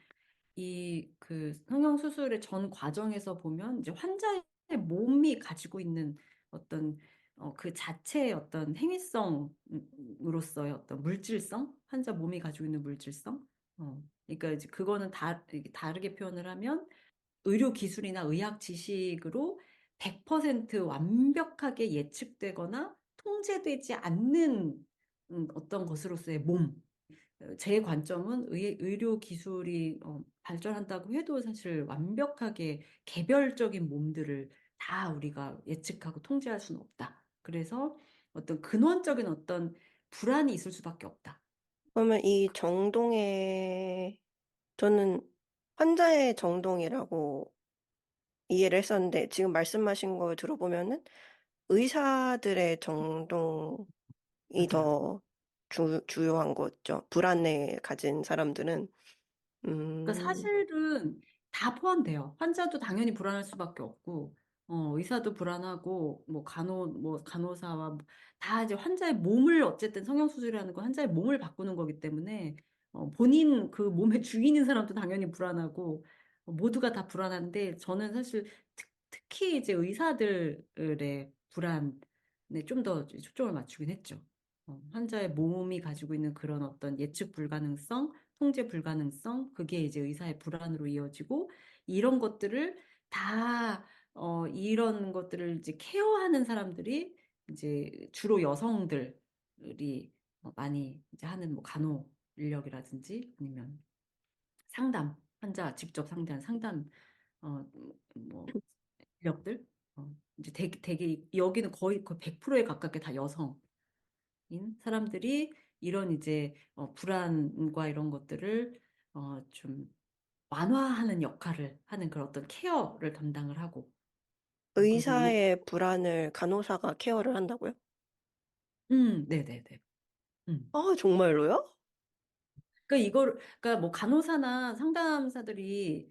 성형수술의 전 과정에서 보면 이제 환자의 몸이 가지고 있는 어떤 그 자체의 어떤 행위성으로서의 어떤 물질성, 환자 몸이 가지고 있는 물질성. 그러니까 이제 그거는 이게 다르게 표현을 하면 의료 기술이나 의학 지식으로 100% 완벽하게 예측되거나 통제되지 않는 어떤 것으로서의 몸. 제 관점은 의료 기술이 발전한다고 해도 사실 완벽하게 개별적인 몸들을 다 우리가 예측하고 통제할 수는 없다. 그래서 어떤 근원적인 어떤 불안이 있을 수밖에 없다. 그러면 이 정동에, 저는 환자의 정동이라고 이해를 했었는데, 지금 말씀하신 걸 들어보면은 의사들의 정동이 맞아요. 더 주요한 거죠. 불안에 가진 사람들은. 그러니까 음, 사실은 다 포함돼요. 환자도 당연히 불안할 수밖에 없고, 의사도 불안하고, 뭐 간호사와 다 이제 환자의 몸을 어쨌든 성형수술이라는 건 환자의 몸을 바꾸는 거기 때문에, 본인 그 몸의 주인인 사람도 당연히 불안하고, 모두가 다 불안한데, 저는 사실 특히 이제 의사들의 불안에 좀 더 초점을 맞추긴 했죠. 환자의 몸이 가지고 있는 그런 어떤 예측 불가능성, 통제 불가능성, 그게 이제 의사의 불안으로 이어지고, 이런 것들을 다, 이런 것들을 이제 케어하는 사람들이 이제 주로 여성들이 많이 이제 하는 뭐 간호 인력이라든지 아니면 환자 직접 상대한 상담, 뭐, 인력들, 이제 되게 여기는 거의 100%에 가깝게 다 여성인 사람들이 이런 이제 불안과 이런 것들을 좀 완화하는 역할을 하는 그런 어떤 케어를 담당을 하고 그리고 요 의사의 불안을 간호사가 케어를 한다고요? 네네네. 음. 아, 정말로요? 그러니까 뭐 간호사나 상담사들이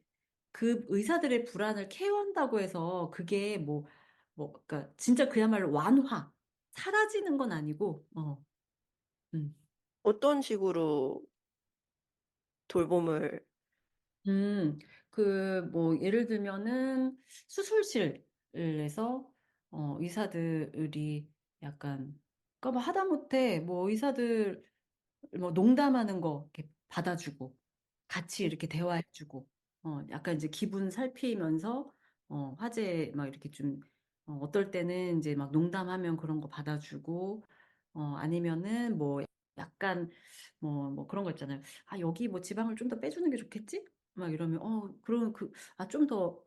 그 의사들의 불안을 케어한다고 해서 그게 그러니까 진짜 그야말로 사라지는 건 아니고, 음. 어떤 식으로 돌봄을, 음, 뭐, 예를 들면은 수술실에서, 의사들이 약간, 그러니까 뭐 하다못해 뭐 의사들 뭐 농담하는 거 이렇게 받아주고, 같이 이렇게 대화해주고, 약간 이제 기분 살피면서, 화제 막 이렇게 좀, 어떨 때는 이제 막 농담하면 그런 거 받아주고, 아니면은 뭐 약간 뭐 그런 거 있잖아요. 아, 여기 뭐 지방을 좀 더 빼주는 게 좋겠지? 막 이러면, 그럼 좀 더,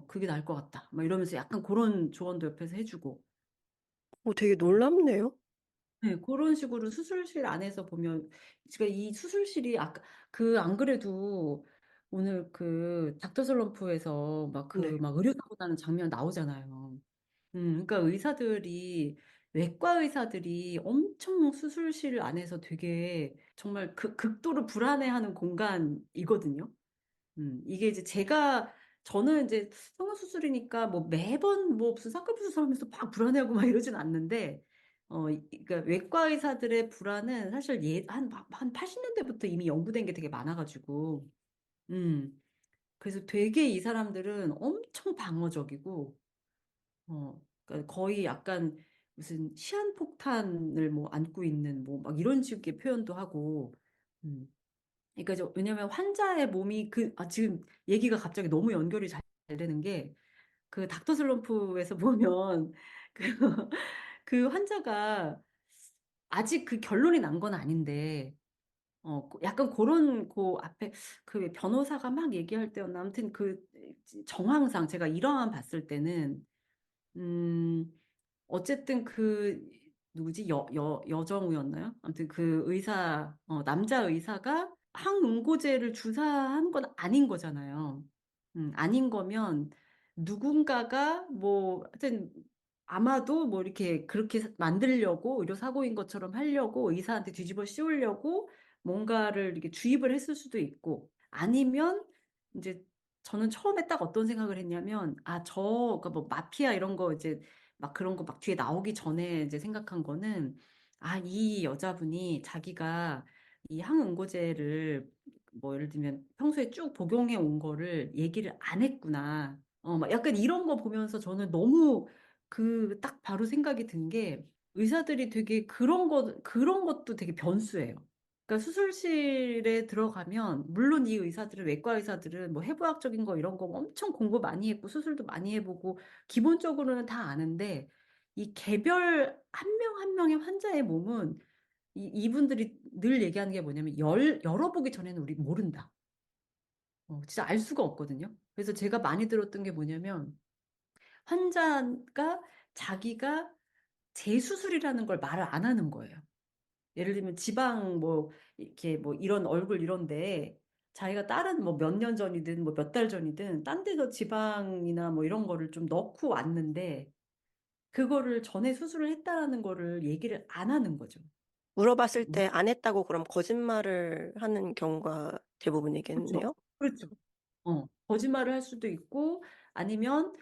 그게 나을 것 같다. 막 이러면서 약간 그런 조언도 옆에서 해주고. 되게 놀랍네요. 네, 그런 식으로 수술실 안에서 보면, 제가 이 수술실이 아까, 안 그래도 오늘 닥터 슬럼프에서 네. 막 의료사고 나는 장면 나오잖아요. 그러니까 외과 의사들이 엄청 수술실 안에서 되게 정말 극도로 불안해하는 공간이거든요. 이게 이제 저는 이제 성형수술이니까 뭐 매번 뭐 무슨 쌍꺼풀 하면서 막 불안해하고 막 이러진 않는데, 그러니까 외과 의사들의 불안은 사실 한 80년대부터 이미 연구된 게 되게 많아가지고, 음, 그래서 되게 이 사람들은 엄청 방어적이고, 그러니까 거의 약간 무슨 시한폭탄을 뭐 안고 있는 뭐 막 이런 식의 표현도 하고, 음. 그러니까 왜냐면 환자의 몸이 지금 얘기가 갑자기 너무 연결이 잘 되는 게 닥터 슬럼프에서 보면 그, 그 환자가 아직 그 결론이 난 건 아닌데 약간 그런 앞에 왜 변호사가 막 얘기할 때였나 아무튼 정황상 제가 일화만 봤을 때는 음 어쨌든 누구지? 여정우였나요? 아무튼 남자 의사가 항응고제를 주사한 건 아닌 거잖아요. 아닌 거면 누군가가 뭐, 하여튼 아마도 뭐 이렇게 그렇게 만들려고 의료사고인 것처럼 하려고 의사한테 뒤집어 씌우려고 뭔가를 이렇게 주입을 했을 수도 있고 아니면 이제 저는 처음에 딱 어떤 생각을 했냐면 그러니까 뭐 마피아 이런 거 이제 막 그런 거 막 뒤에 나오기 전에 이제 생각한 거는 이 여자분이 자기가 이 항응고제를 뭐 예를 들면 평소에 쭉 복용해 온 거를 얘기를 안 했구나. 막 약간 이런 거 보면서 저는 너무 딱 바로 생각이 든 게 의사들이 되게 그런 것도 되게 변수예요. 그러니까 수술실에 들어가면 물론 이 의사들은 외과 의사들은 뭐 해부학적인 거 이런 거 엄청 공부 많이 했고 수술도 많이 해보고 기본적으로는 다 아는데 이 개별 한 명 한 명의 환자의 몸은 이분들이 늘 얘기하는 게 뭐냐면 열어보기 전에는 우리 모른다. 진짜 알 수가 없거든요. 그래서 제가 많이 들었던 게 뭐냐면 환자가 자기가 재수술이라는 걸 말을 안 하는 거예요. 예를 들면 지방 뭐 이렇게 뭐 이런 얼굴 이런데 자기가 다른 뭐 몇 년 전이든 뭐 몇 달 전이든 딴 데서 지방이나 뭐 이런 거를 좀 넣고 왔는데 그거를 전에 수술을 했다라는 거를 얘기를 안 하는 거죠. 물어봤을 뭐, 때 안 했다고 그럼 거짓말을 하는 경우가 그렇죠. 대부분이겠네요. 그렇죠. 거짓말을 할 수도 있고 아니면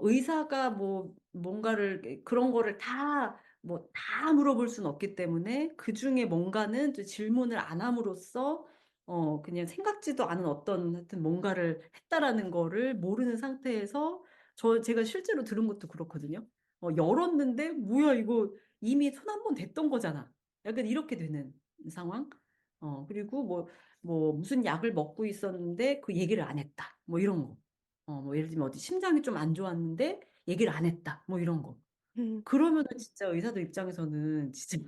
의사가 뭐 뭔가를 그런 거를 다 물어볼 수는 없기 때문에 그 중에 뭔가는 또 질문을 안 함으로써 그냥 생각지도 않은 어떤 하여튼 뭔가를 했다라는 거를 모르는 상태에서 제가 실제로 들은 것도 그렇거든요. 열었는데 뭐야 이거 이미 손 한 번 댔던 거잖아. 약간 이렇게 되는 상황. 그리고 뭐 무슨 약을 먹고 있었는데 그 얘기를 안 했다. 뭐 이런 거. 뭐 예를 들면 어디 심장이 좀 안 좋았는데 얘기를 안 했다. 뭐 이런 거. 음, 그러면은 진짜 의사들 입장에서는 진짜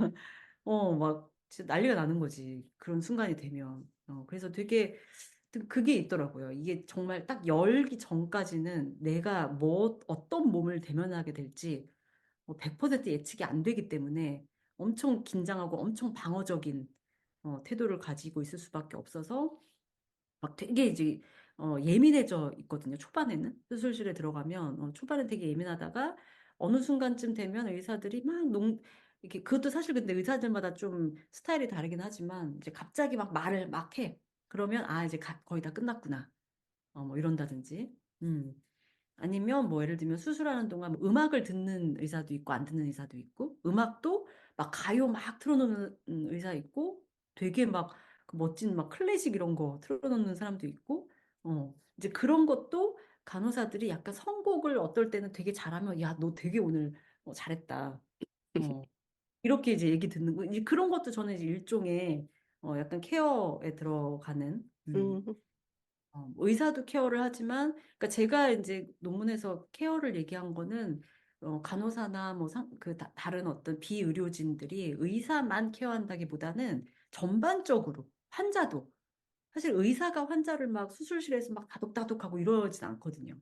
막 진짜 난리가 나는 거지. 그런 순간이 되면. 그래서 되게 그게 있더라고요. 이게 정말 딱 열기 전까지는 내가 어떤 몸을 대면하게 될지 100% 예측이 안 되기 때문에 엄청 긴장하고 엄청 방어적인 태도를 가지고 있을 수밖에 없어서 막 되게 이제 예민해져 있거든요. 초반에는 수술실에 들어가면 초반에 되게 예민하다가 어느 순간쯤 되면 의사들이 이렇게 그것도 사실 근데 의사들마다 좀 스타일이 다르긴 하지만 이제 갑자기 막 말을 막 해. 그러면 아 이제 거의 다 끝났구나. 뭐 이런다든지. 아니면 뭐 예를 들면 수술하는 동안 뭐 음악을 듣는 의사도 있고 안 듣는 의사도 있고 음악도 막 가요 막 틀어놓는 의사 있고 되게 막그 멋진 막 클래식 이런 거 틀어놓는 사람도 있고 이제 그런 것도 간호사들이 약간 선곡을 어떨 때는 되게 잘하면 야 너 되게 오늘 잘했다 이렇게 이제 얘기 듣는 거 이제 그런 것도 저는 이제 일종의 약간 케어에 들어가는 음, 의사도 케어를 하지만, 그러니까 제가 이제 논문에서 케어를 얘기한 거는 간호사나 뭐 다른 어떤 비의료진들이 의사만 케어한다기보다는 전반적으로 환자도 사실 의사가 환자를 막 수술실에서 막 다독다독하고 이러진 않거든요.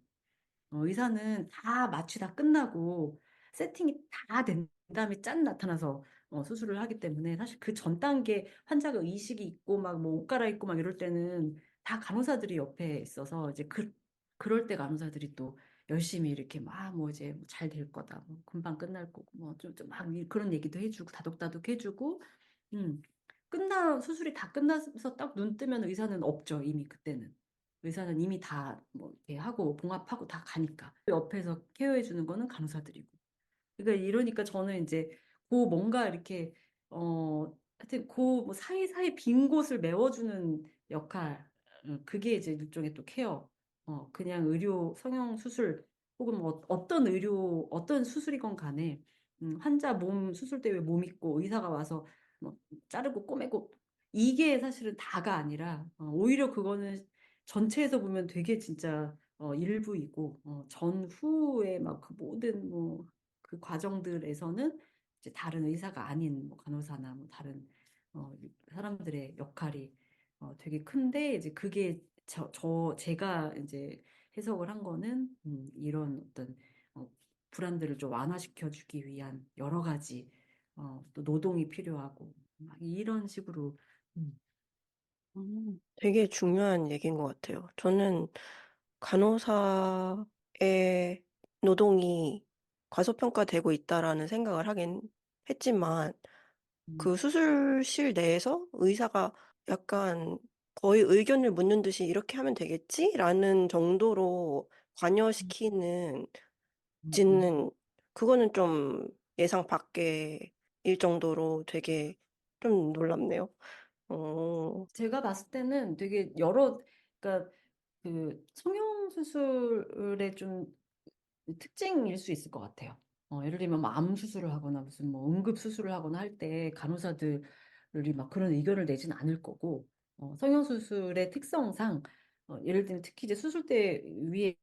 의사는 다 마취 다 끝나고 세팅이 다 된 다음에 짠 나타나서 수술을 하기 때문에 사실 그 전 단계 환자가 의식이 있고 막 뭐 옷 갈아입고 막 이럴 때는 다 간호사들이 옆에 있어서 이제 그럴 때 간호사들이 또 열심히 이렇게 막 뭐 이제 잘 될 거다 뭐 금방 끝날 거고 뭐 좀막 그런 얘기도 해주고 다독다독 해주고 음 수술이 다 끝나서 딱 눈 뜨면 의사는 없죠 이미 그때는. 의사는 이미 다 뭐 이렇게 하고 봉합하고 다 가니까 옆에서 케어해 주는 거는 간호사들이고 그러니까 이러니까 저는 이제 뭔가 이렇게 하여튼 뭐 사이사이 빈 곳을 메워주는 역할 그게 이제 일종의 또 케어 그냥 의료 성형 수술 혹은 뭐 어떤 수술이건 간에 환자 몸 수술대 왜 몸 있고 의사가 와서 뭐 자르고 꼬매고 이게 사실은 다가 아니라 오히려 그거는 전체에서 보면 되게 진짜 일부이고 전후에 막 그 모든 뭐 그 과정들에서는 이제 다른 의사가 아닌 뭐 간호사나 뭐 다른 어, 사람들의 역할이 되게 큰데 이제 그게 제가 이제 해석을 한 거는 이런 어떤 어, 불안들을 좀 완화시켜 주기 위한 여러 가지 또 노동이 필요하고 막 이런 식으로 음, 되게 중요한 얘기인 것 같아요. 저는 간호사의 노동이 과소평가되고 있다라는 생각을 하긴 했지만, 음, 그 수술실 내에서 의사가 약간 거의 의견을 묻는 듯이 이렇게 하면 되겠지? 라는 정도로 관여시키는 음, 음. 지는, 그거는 좀 예상 밖의 일 정도로 되게 좀 놀랍네요. 어, 제가 봤을 때는 되게 그러니까 그 성형수술의 좀 특징일 수 있을 것 같아요. 예를 들면 뭐 암 수술을 하거나 무슨 뭐 응급 수술을 하거나 할 때 간호사들이 막 그런 의견을 내진 않을 거고 성형수술의 특성상 예를 들면 특히 이제 수술대 위에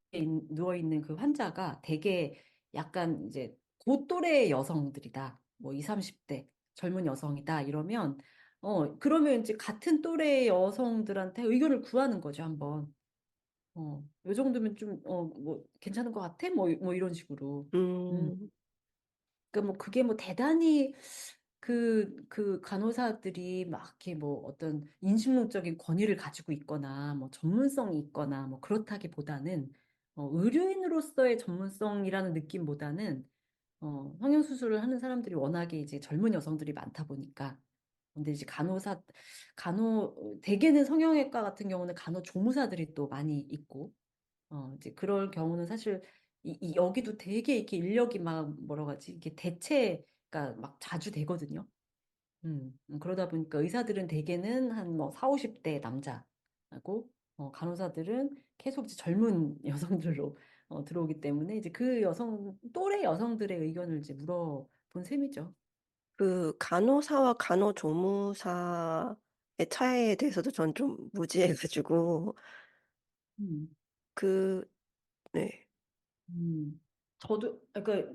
누워 있는 그 환자가 되게 약간 이제 고또래 여성들이다. 뭐 20, 30대. 젊은 여성이다 이러면 그러면 이제 같은 또래의 여성들한테 의견을 구하는 거죠, 한번. 요 정도면 좀 뭐 괜찮은 것 같아? 뭐 이런 식으로. 음. 음, 그러니까 뭐 그게 뭐 대단히 그 간호사들이 막 이렇게 뭐 어떤 인식론적인 권위를 가지고 있거나 뭐 전문성이 있거나 뭐 그렇다기보다는 의료인으로서의 전문성이라는 느낌보다는 성형수술을 하는 사람들이 워낙에 이제 젊은 여성들이 많다 보니까. 근데 이제 대개는 성형외과 같은 경우는 간호조무사들이 또 많이 있고, 이제 그럴 경우는 사실 여기도 되게 이렇게 인력이 막 뭐라 하지, 이게 대체가 막 자주 되거든요. 그러다 보니까 의사들은 대개는 한 뭐 4, 50대 남자하고, 간호사들은 계속 이제 젊은 여성들로 들어오기 때문에 이제 또래 여성들의 의견을 이제 물어본 셈이죠. 그 간호사와 간호조무사의 차이에 대해서도 전 좀 무지해가지고, 음, 그, 네. 음. 그러니까,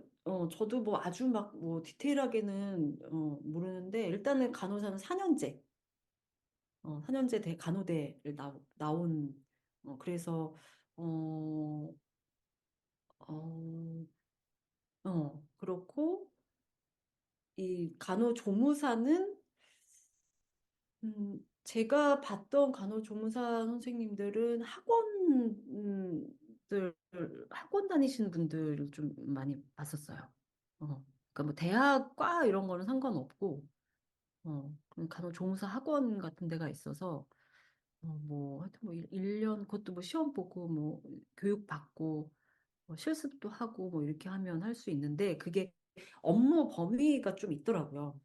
저도 뭐 아주 막 뭐 디테일하게는, 모르는데, 일단은 간호사는 4년제, 4년제 간호대를 나온, 그래서, 어, 어, 그렇고, 이 간호조무사는 제가 봤던 간호조무사 선생님들은 학원 다니시는 분들을 좀 많이 봤었어요. 그러니까 뭐 대학과 이런 거는 상관없고, 그냥 간호조무사 학원 같은 데가 있어서, 뭐, 하여튼 뭐, 1년, 그것도 뭐 시험 보고, 뭐, 교육 받고, 뭐 실습도 하고, 뭐, 이렇게 하면 할 수 있는데, 그게 업무 범위가 좀 있더라고요.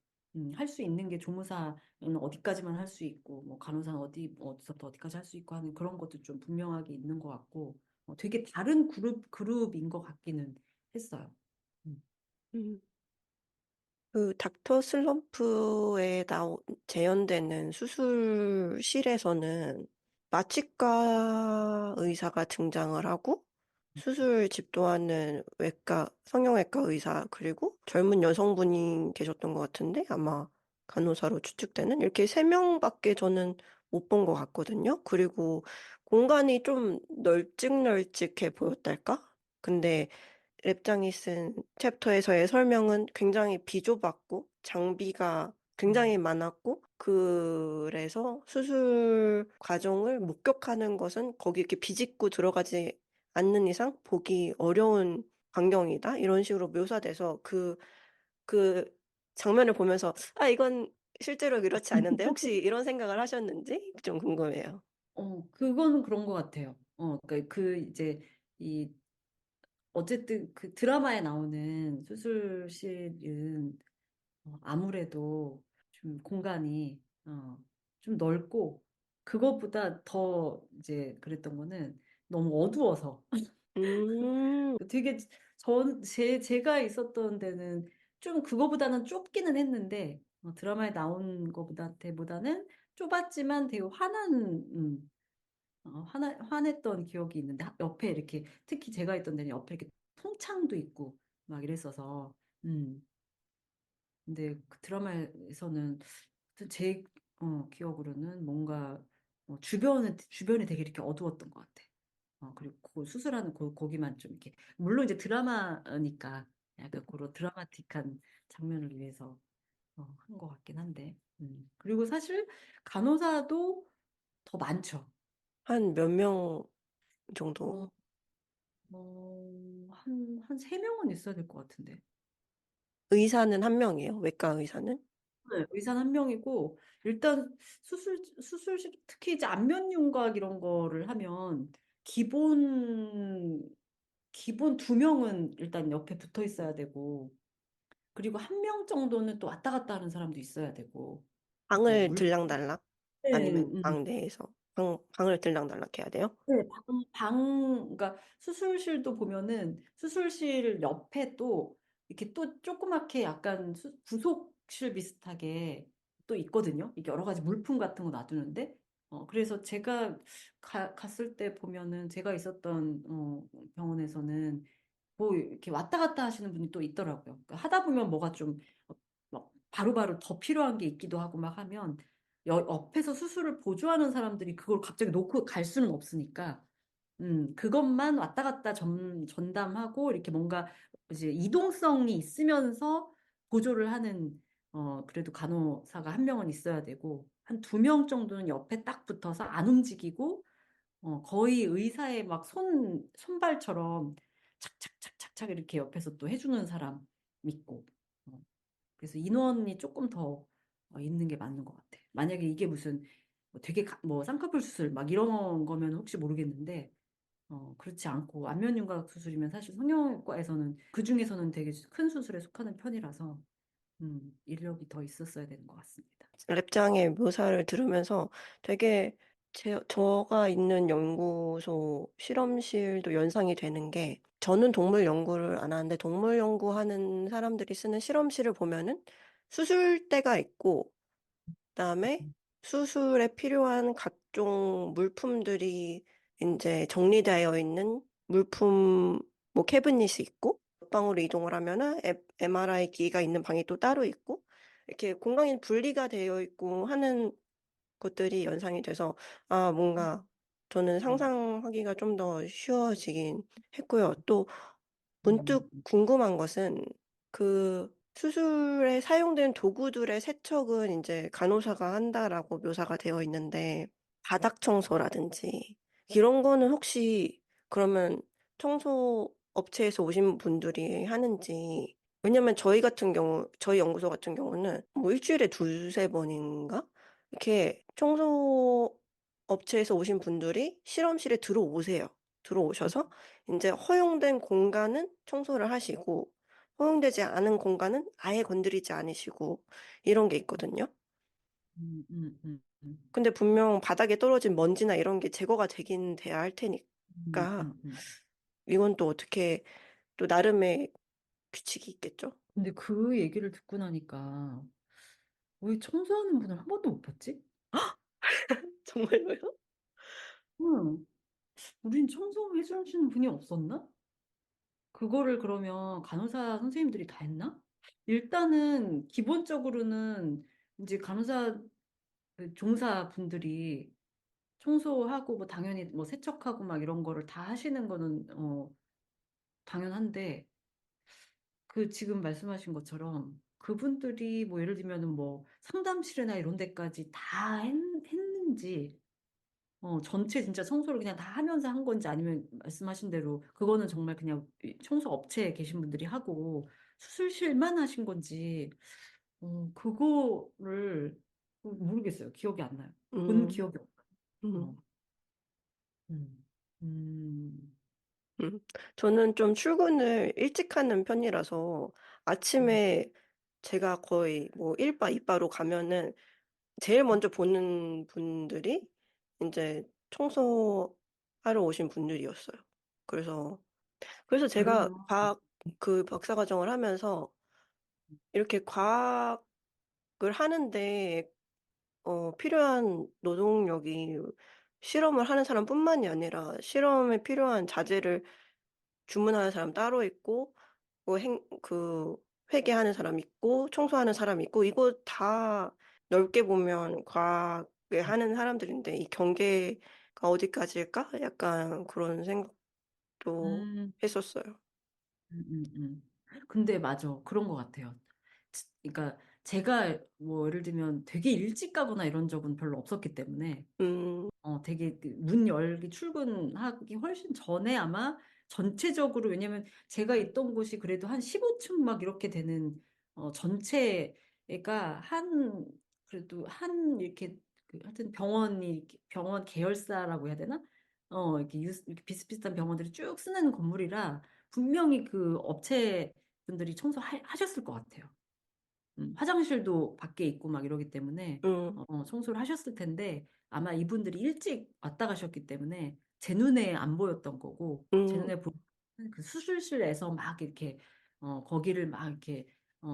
할 수 있는 게 조무사는 어디까지만 할 수 있고, 뭐, 간호사는 어디서부터 어디까지 할 수 있고 하는 그런 것도 좀 분명하게 있는 것 같고, 되게 다른 그룹인 것 같기는 했어요. 음. 음. 그 닥터 슬럼프에 재현되는 수술실에서는 마취과 의사가 등장을 하고 수술 집도하는 성형외과 의사 그리고 젊은 여성분이 계셨던 것 같은데 아마 간호사로 추측되는 이렇게 세 명밖에 저는 못 본 것 같거든요. 그리고 공간이 좀 널찍널찍해 보였달까? 근데 랩장이 쓴 챕터에서의 설명은 굉장히 비좁았고 장비가 굉장히 음. 많았고 그래서 수술 과정을 목격하는 것은 거기 이렇게 비집고 들어가지 않는 이상 보기 어려운 광경이다 이런 식으로 묘사돼서 그 장면을 보면서 아 이건 실제로 그렇지 않은데 혹시 이런 생각을 하셨는지 좀 궁금해요. 그거는 그런 것 같아요. 그러니까 이제, 이, 어쨌든 그 드라마에 나오는 수술실은 아무래도 좀 공간이 좀 넓고 그것보다 더 이제 그랬던 거는 너무 어두워서 음, 되게 제가 있었던 데는 좀 그거보다는 좁기는 했는데 드라마에 나온 때보다는 좁았지만 되게 화냈던 기억이 있는데 옆에 이렇게 특히 제가 있던 데는 옆에 이렇게 통창도 있고 막 이랬어서 음. 근데 그 드라마에서는 제 기억으로는 뭔가 주변이 되게 이렇게 어두웠던 것 같아. 그리고 그 수술하는 거기만 좀 이렇게 물론 이제 드라마니까 약간 그런 드라마틱한 장면을 위해서 한 것 같긴 한데. 그리고 사실 간호사도 더 많죠. 한 몇 명 정도? 어, 한 세 명은 있어야 될 것 같은데. 의사는 한 명이에요. 외과 의사는? 네, 의사는 한 명이고 일단 수술실 특히 이제 안면 윤곽 이런 거를 하면 기본 기본 2명은 일단 옆에 붙어 있어야 되고 그리고 1명 정도는 또 왔다 갔다 하는 사람도 있어야 되고 뭐 방을 물, 들락달락? 네, 아니면 방 내에서? 방을 들락달락 해야 돼요? 네, 그러니까 수술실도 보면은 수술실 옆에 또 이렇게 또 조그맣게 약간 부속실 비슷하게 또 있거든요. 이게 여러 가지 물품 같은 거 놔두는데, 그래서 제가 갔을 때 보면은 제가 있었던 병원에서는 뭐 이렇게 왔다 갔다 하시는 분이 또 있더라고요. 그러니까 하다 보면 뭐가 좀 바로바로 더 필요한 게 있기도 하고 막 하면 옆에서 수술을 보조하는 사람들이 그걸 갑자기 놓고 갈 수는 없으니까 그것만 왔다 갔다 전담하고 이렇게 뭔가 이제 이동성이 있으면서 보조를 하는 그래도 간호사가 한 명은 있어야 되고 한 두 명 정도는 옆에 딱 붙어서 안 움직이고 거의 의사의 막 손발처럼 착착착착착 이렇게 옆에서 또 해주는 사람 있고. 어, 그래서 인원이 조금 더 있는 게 맞는 것 같아. 만약에 이게 무슨 뭐 되게 뭐 쌍꺼풀 수술 막 이런 거면 혹시 모르겠는데, 그렇지 않고 안면윤곽 수술이면 사실 성형외과에서는 그 중에서는 되게 큰 수술에 속하는 편이라서, 인력이 더 있었어야 되는 것 같습니다. 랩장의 묘사를 들으면서 되게 저가 있는 연구소 실험실도 연상이 되는 게 저는 동물 연구를 안 하는데 동물 연구하는 사람들이 쓰는 실험실을 보면은 수술대가 있고 그다음에 수술에 필요한 각종 물품들이 이제 정리되어 있는 물품 뭐 캐비닛이 있고 옆방으로 이동을 하면은 MRI 기기가 있는 방이 또 따로 있고 이렇게 공간이 분리가 되어 있고 하는 것들이 연상이 돼서 뭔가 저는 음, 상상하기가 좀 더 쉬워지긴 했고요. 또 문득 음, 궁금한 것은 그 수술에 사용된 도구들의 세척은 이제 간호사가 한다라고 묘사가 되어 있는데 바닥 청소라든지 이런 거는 혹시 그러면 청소 업체에서 오신 분들이 하는지 왜냐면 저희 연구소 같은 경우는 뭐 일주일에 두세 번인가 이렇게 청소 업체에서 오신 분들이 실험실에 들어오세요. 들어오셔서 이제 허용된 공간은 청소를 하시고 허용되지 않은 공간은 아예 건드리지 않으시고 이런 게 있거든요. 음, 음, 음, 음, 근데 분명 바닥에 떨어진 먼지나 이런 게 제거가 되긴 돼야 할 음, 테니까 음. 이건 또 어떻게 또 나름의 규칙이 있겠죠? 근데 그 얘기를 듣고 나니까 왜 청소하는 분을 한 번도 못 봤지? 정말로요? 응, 우린 청소해 주시는 분이 없었나? 그거를 그러면 간호사 선생님들이 다 했나? 일단은 기본적으로는 이제 간호사 그 종사 분들이 청소하고 뭐 당연히 뭐 세척하고 막 이런 거를 다 하시는 거는 당연한데 그 지금 말씀하신 것처럼 그분들이 뭐 예를 들면은 뭐 상담실이나 이런 데까지 다 했는지 전체 진짜 청소를 그냥 다 하면서 한 건지 아니면 말씀하신 대로 그거는 정말 그냥 이 청소 업체에 계신 분들이 하고 수술실만 하신 건지 그거를 모르겠어요. 기억이 안 나요. 본 음, 기억이 없어요. 음, 어, 음, 음, 음. 저는 좀 출근을 일찍 하는 편이라서 음, 아침에 제가 거의 뭐 1바, 2바로 가면은 제일 먼저 보는 분들이 이제 청소하러 오신 분들이었어요. 그래서 제가 그러면 그 박사과정을 하면서 이렇게 과학을 하는데 필요한 노동력이 실험을 하는 사람뿐만이 아니라 실험에 필요한 자재를 주문하는 사람 따로 있고 그 회계하는 사람 있고 청소하는 사람 있고 이거 다 넓게 보면 과학에 하는 사람들인데 이 경계가 어디까지일까? 약간 그런 생각도 음, 했었어요. 근데 맞아. 그런 것 같아요. 그러니까 제가 뭐 예를 들면 되게 일찍 가거나 이런 적은 별로 없었기 때문에 음, 되게 그문 열기 출근하기 훨씬 전에 아마 전체적으로 왜냐면 제가 있던 곳이 그래도 한 15층 막 이렇게 되는 전체가 그래도 한 이렇게 하여튼 병원 계열사라고 해야 되나? 이렇게 비슷비슷한 병원들이 쭉 쓰는 건물이라 분명히 그 업체 분들이 청소하셨을 것 같아요. 화장실도 밖에 있고 막 이러기 때문에 음, 청소를 하셨을 텐데 아마 이분들이 일찍 왔다 가셨기 때문에 제 눈에 안 보였던 거고 제 음, 눈에 보이는 그 수술실에서 막 이렇게 거기를 막 이렇게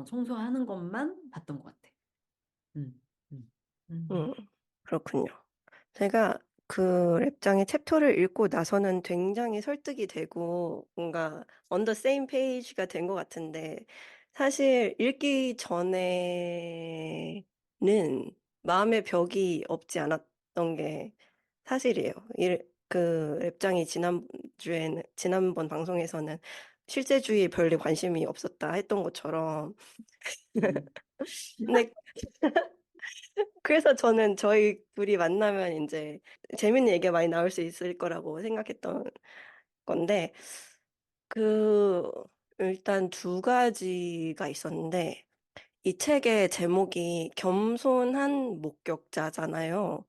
청소하는 것만 봤던 것 같아. 음, 음, 음, 음, 그렇군요. 제가 그 랩장의 챕터를 읽고 나서는 굉장히 설득이 되고 뭔가 on the same page가 된 것 같은데 사실 읽기 전에는 마음의 벽이 없지 않았던 게 사실이에요. 그 랩장이 지난번 방송에서는 실제주의에 별로 관심이 없었다 했던 것처럼. 음. 근데 그래서 저는 저희 둘이 만나면 이제 재밌는 얘기가 많이 나올 수 있을 거라고 생각했던 건데, 그, 일단 두 가지가 있었는데, 이 책의 제목이 겸손한 목격자잖아요.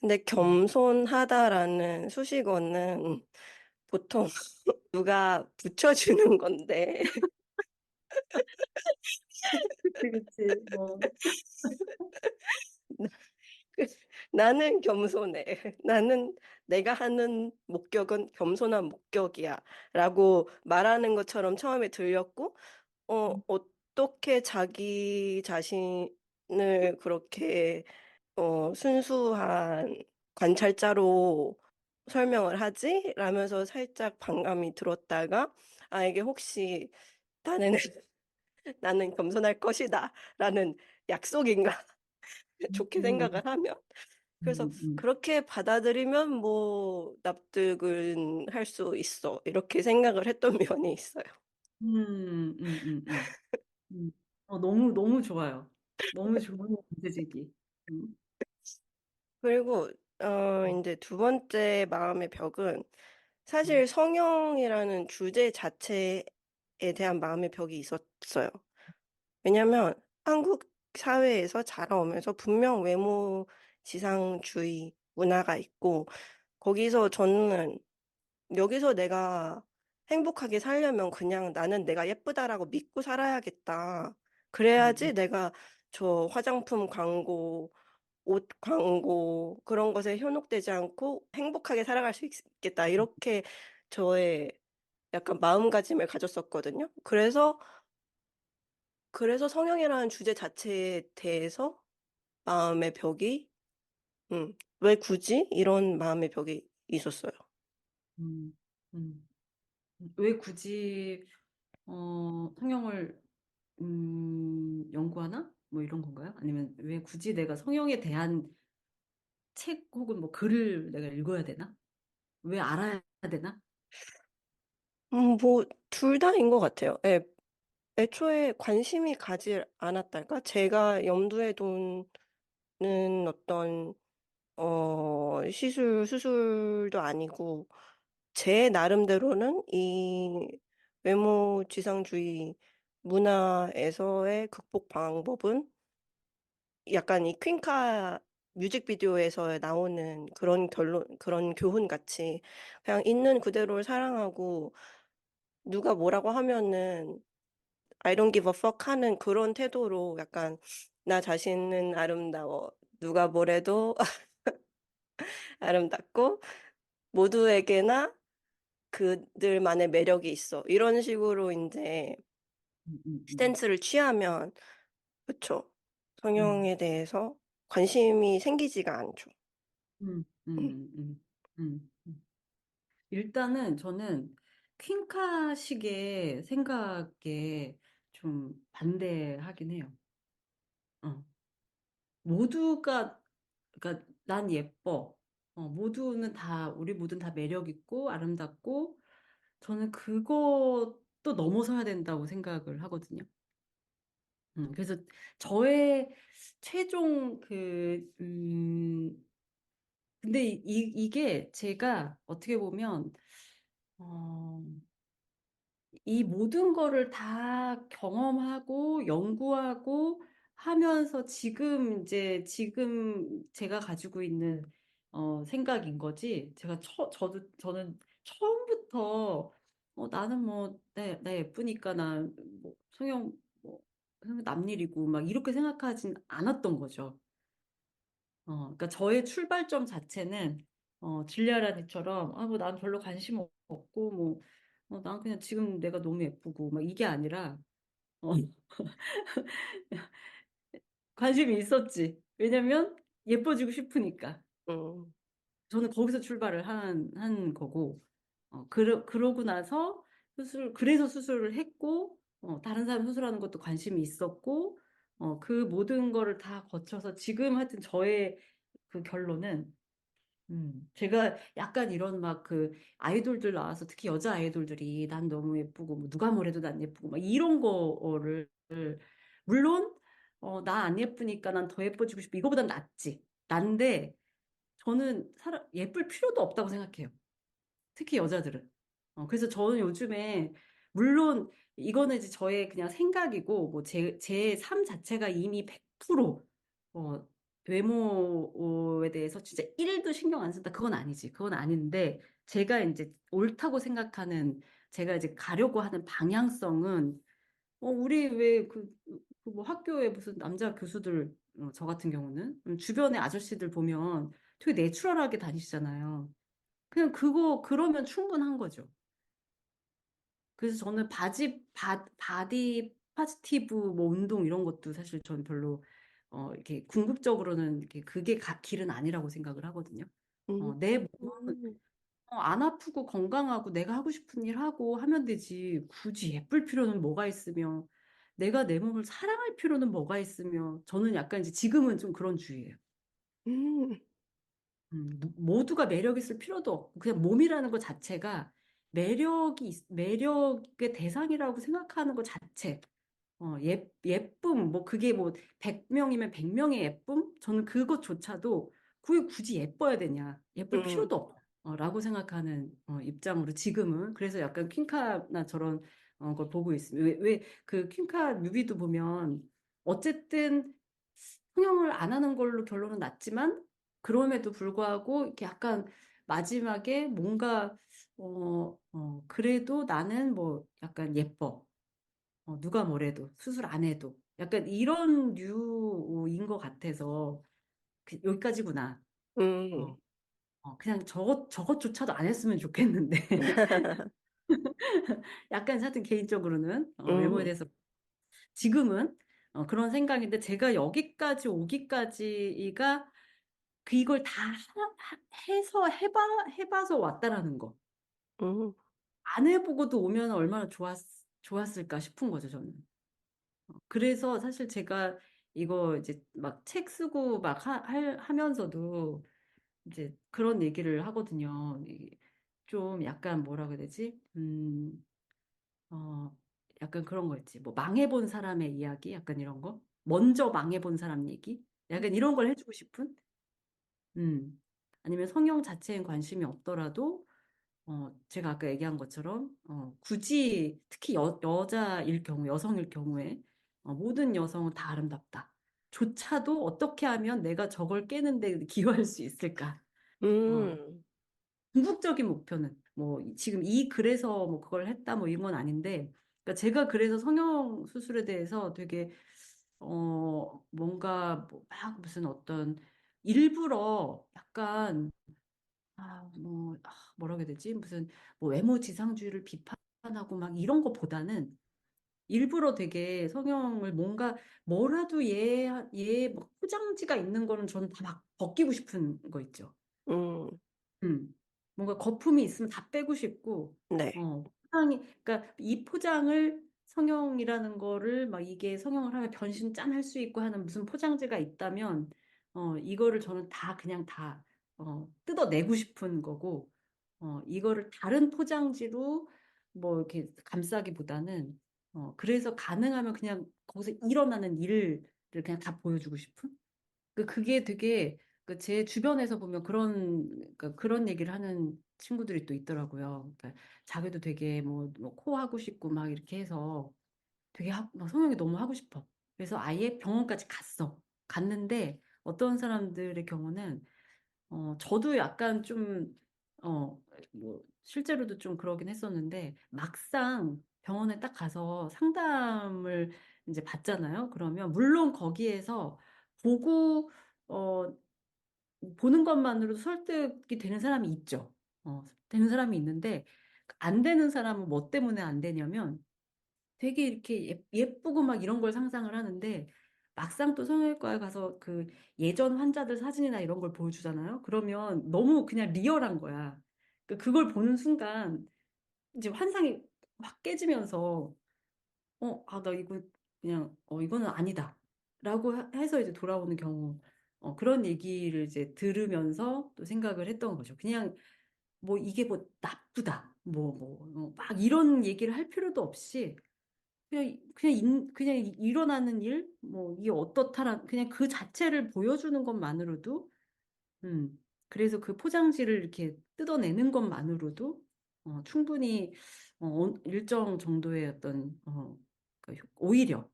근데 음. 겸손하다라는 수식어는 보통 누가 붙여주는 건데, 그치, 그치. 나는 겸손해. 나는 내가 하는 목격은 겸손한 목격이야. 라고 말하는 것처럼 처음에 들렸고, 어떻게 자기 자신을 그렇게 순수한 관찰자로 설명을 하지? 라면서 살짝 반감이 들었다가, 아, 이게 혹시 나는, 나는 겸손할 것이다. 라는 약속인가? 좋게 음, 생각을 하면. 그래서 음, 음, 그렇게 받아들이면 뭐 납득은 할 수 있어. 이렇게 생각을 했던 면이 있어요. 음, 음, 음, 음, 너무, 너무 좋아요. 너무 좋은 문제제기. 음, 그리고 이제 두 번째 마음의 벽은 음, 사실 성형이라는 주제 자체에 대한 마음의 벽이 있었어요. 왜냐면 한국 사회에서 자라오면서 분명 외모 지상주의 문화가 있고 거기서 저는 여기서 내가 행복하게 살려면 그냥 나는 내가 예쁘다라고 믿고 살아야겠다. 음, 그래야지 내가 저 화장품 광고, 옷 광고 그런 것에 현혹되지 않고 행복하게 살아갈 수 있겠다. 이렇게 저의 약간 마음가짐을 가졌었거든요. 그래서 성형이라는 주제 자체에 대해서 마음의 벽이, 왜 굳이? 이런 마음의 벽이 있었어요. 음, 음. 왜 굳이 성형을 연구하나? 뭐 이런 건가요? 아니면 왜 굳이 내가 성형에 대한 책 혹은 뭐 글을 내가 읽어야 되나? 왜 알아야 되나? 뭐, 둘 다인 것 같아요. 예, 애초에 관심이 가지 않았달까? 제가 염두에 두는 어떤, 수술도 아니고, 제 나름대로는 이 외모 지상주의 문화에서의 극복 방법은 약간 이 퀸카 뮤직비디오에서 나오는 그런 교훈 같이 그냥 있는 그대로를 사랑하고 누가 뭐라고 하면은 I don't give a fuck 하는 그런 태도로 약간 나 자신은 아름다워. 누가 뭐래도 아름답고 모두에게나 그들만의 매력이 있어. 이런 식으로 이제 음, 음, 음, 스탠스를 취하면 그쵸. 음, 성형에 대해서 관심이 생기지가 않죠. 음, 음. 음, 음, 음. 일단은 저는 퀸카식의 생각에 좀 반대하긴 해요. 어. 모두가, 그러니까 난 예뻐. 모두는 다, 우리 모두는 다 매력 있고 아름답고 저는 그것도 넘어서야 된다고 생각을 하거든요. 그래서 저의 최종 근데 이게 제가 어떻게 보면, 어, 이 모든 거를 다 경험하고 연구하고 하면서 지금 제가 가지고 있는 생각인 거지. 저는 처음부터 나는 뭐 나 예쁘니까 나뭐 성형 뭐 남일이고 막 이렇게 생각하진 않았던 거죠. 그러니까 저의 출발점 자체는 질리아라니처럼 뭐 난 별로 관심 없고 뭐 난 그냥 지금 내가 너무 예쁘고 막 이게 아니라 어, 관심이 있었지. 왜냐면 예뻐지고 싶으니까. 음. 저는 거기서 출발을 한 거고 그러고 나서 그래서 수술을 했고 다른 사람 수술하는 것도 관심이 있었고, 그 모든 거를 다 거쳐서 지금 하여튼 저의 그 결론은, 제가 약간 이런 막 그 아이돌들 나와서 특히 여자 아이돌들이 난 너무 예쁘고 뭐 누가 뭐래도 난 예쁘고 막 이런 거를 물론 나 안 예쁘니까 난 더 예뻐지고 싶어 이거보단 낫지. 난데 저는 사람 예쁠 필요도 없다고 생각해요. 특히 여자들은. 그래서 저는 요즘에, 물론 이거는 이제 저의 그냥 생각이고, 뭐 제 삶 자체가 이미 100% 어, 외모에 대해서 진짜 1도 신경 안 쓴다. 그건 아니지. 그건 아닌데, 제가 이제 옳다고 생각하는, 제가 이제 가려고 하는 방향성은, 우리 왜 뭐 학교에 무슨 남자 교수들, 저 같은 경우는, 주변에 아저씨들 보면 되게 내추럴하게 다니시잖아요. 그냥 그러면 충분한 거죠. 그래서 저는 바디 파지티브 뭐 운동 이런 것도 사실 저는 별로, 이렇게 궁극적으로는 이렇게 그게 길은 아니라고 생각을 하거든요. 음, 내 몸은 음, 안 아프고 건강하고 내가 하고 싶은 일 하고 하면 되지. 굳이 예쁠 필요는 뭐가 있으며, 내가 내 몸을 사랑할 필요는 뭐가 있으며, 저는 약간 이제 지금은 좀 그런 주의예요. 음, 모두가 매력 있을 필요도 없고 그냥 몸이라는 것 자체가 매력의 대상이라고 생각하는 것 자체. 예쁨 뭐 그게 뭐 100명이면 100명의 예쁨? 저는 그것조차도 그게 굳이 예뻐야 되냐? 예쁠 음, 필요도 없라고 생각하는 입장으로 지금은. 그래서 약간 퀸카나 저런 걸 보고 있습니다. 왜 그 퀸카 뮤비도 보면 어쨌든 성형을 안 하는 걸로 결론은 났지만 그럼에도 불구하고 이렇게 약간 마지막에 뭔가 그래도 나는 뭐 약간 예뻐. 누가 뭐래도 수술 안 해도 약간 이런 류인 것 같아서 여기까지구나. 어, 음, 그냥 저것조차도 안 했으면 좋겠는데 약간 하여튼 개인적으로는 외모에 음, 대해서 지금은 그런 생각인데 제가 여기까지 오기까지가 이걸 다 해서 해봐서 왔다라는 거. 음, 안 해보고도 오면 얼마나 좋았을까 싶은 거죠, 저는. 그래서 사실 제가 이거 이제 막 책 쓰고 막 하면서도 이제 그런 얘기를 하거든요. 좀 약간 뭐라 그래야 되지? 어, 약간 그런 거 있지. 뭐 망해본 사람의 이야기? 약간 이런 거? 먼저 망해본 사람 얘기? 약간 이런 걸 해주고 싶은? 음. 아니면 성형 자체엔 관심이 없더라도 제가 아까 얘기한 것처럼, 굳이, 특히 여자일 경우, 여성일 경우에, 모든 여성은 다 아름답다. 조차도 어떻게 하면 내가 저걸 깨는데 기여할 수 있을까? 어, 음, 궁극적인 목표는, 뭐, 지금 이 글에서 뭐 그걸 했다, 뭐 이런 건 아닌데, 그러니까 제가 그래서 성형 수술에 대해서 되게, 뭔가, 막 무슨 어떤, 일부러 약간 뭐라 그래야 되지? 무슨 뭐 외모 지상주의를 비판하고 막 이런 것보다는 일부러 되게 성형을 뭔가 뭐라도 얘뭐 포장지가 있는 거는 저는 다 막 벗기고 싶은 거 있죠. 음, 뭔가 거품이 있으면 다 빼고 싶고, 네, 그러니까 이 포장을 성형이라는 거를 막 이게 성형을 하면 변신 짠 할 수 있고 하는 무슨 포장지가 있다면, 이거를 저는 다 그냥 다, 뜯어내고 싶은 거고, 이거를 다른 포장지로 뭐 이렇게 감싸기보다는, 그래서 가능하면 그냥 거기서 일어나는 일을 그냥 다 보여주고 싶은? 그게 되게 제 주변에서 보면 그런 얘기를 하는 친구들이 또 있더라고요. 그러니까 자기도 되게 코 하고 싶고 막 이렇게 해서 되게 막 성형이 너무 하고 싶어. 그래서 아예 병원까지 갔는데 어떤 사람들의 경우는 저도 약간 좀 실제로도 좀 그러긴 했었는데 막상 병원에 딱 가서 상담을 이제 받잖아요. 그러면 물론 거기에서 보고 어, 보는 것만으로도 설득이 되는 사람이 있죠. 되는 사람이 있는데 안 되는 사람은 뭐 때문에 안 되냐면 되게 이렇게 예쁘고 막 이런 걸 상상을 하는데 막상 또 성형외과에 가서 그 예전 환자들 사진이나 이런 걸 보여주잖아요. 그러면 너무 그냥 리얼한 거야. 그걸 보는 순간 이제 환상이 확 깨지면서 나 이거 그냥, 이거는 아니다. 라고 해서 이제 돌아오는 경우, 그런 얘기를 이제 들으면서 또 생각을 했던 거죠. 그냥 뭐 이게 뭐 나쁘다. 막 이런 얘기를 할 필요도 없이 그냥 일어나는 일, 뭐 이게 어떻다라 그냥 그 자체를 보여주는 것만으로도 그래서 그 포장지를 이렇게 뜯어내는 것만으로도 충분히 일정 정도의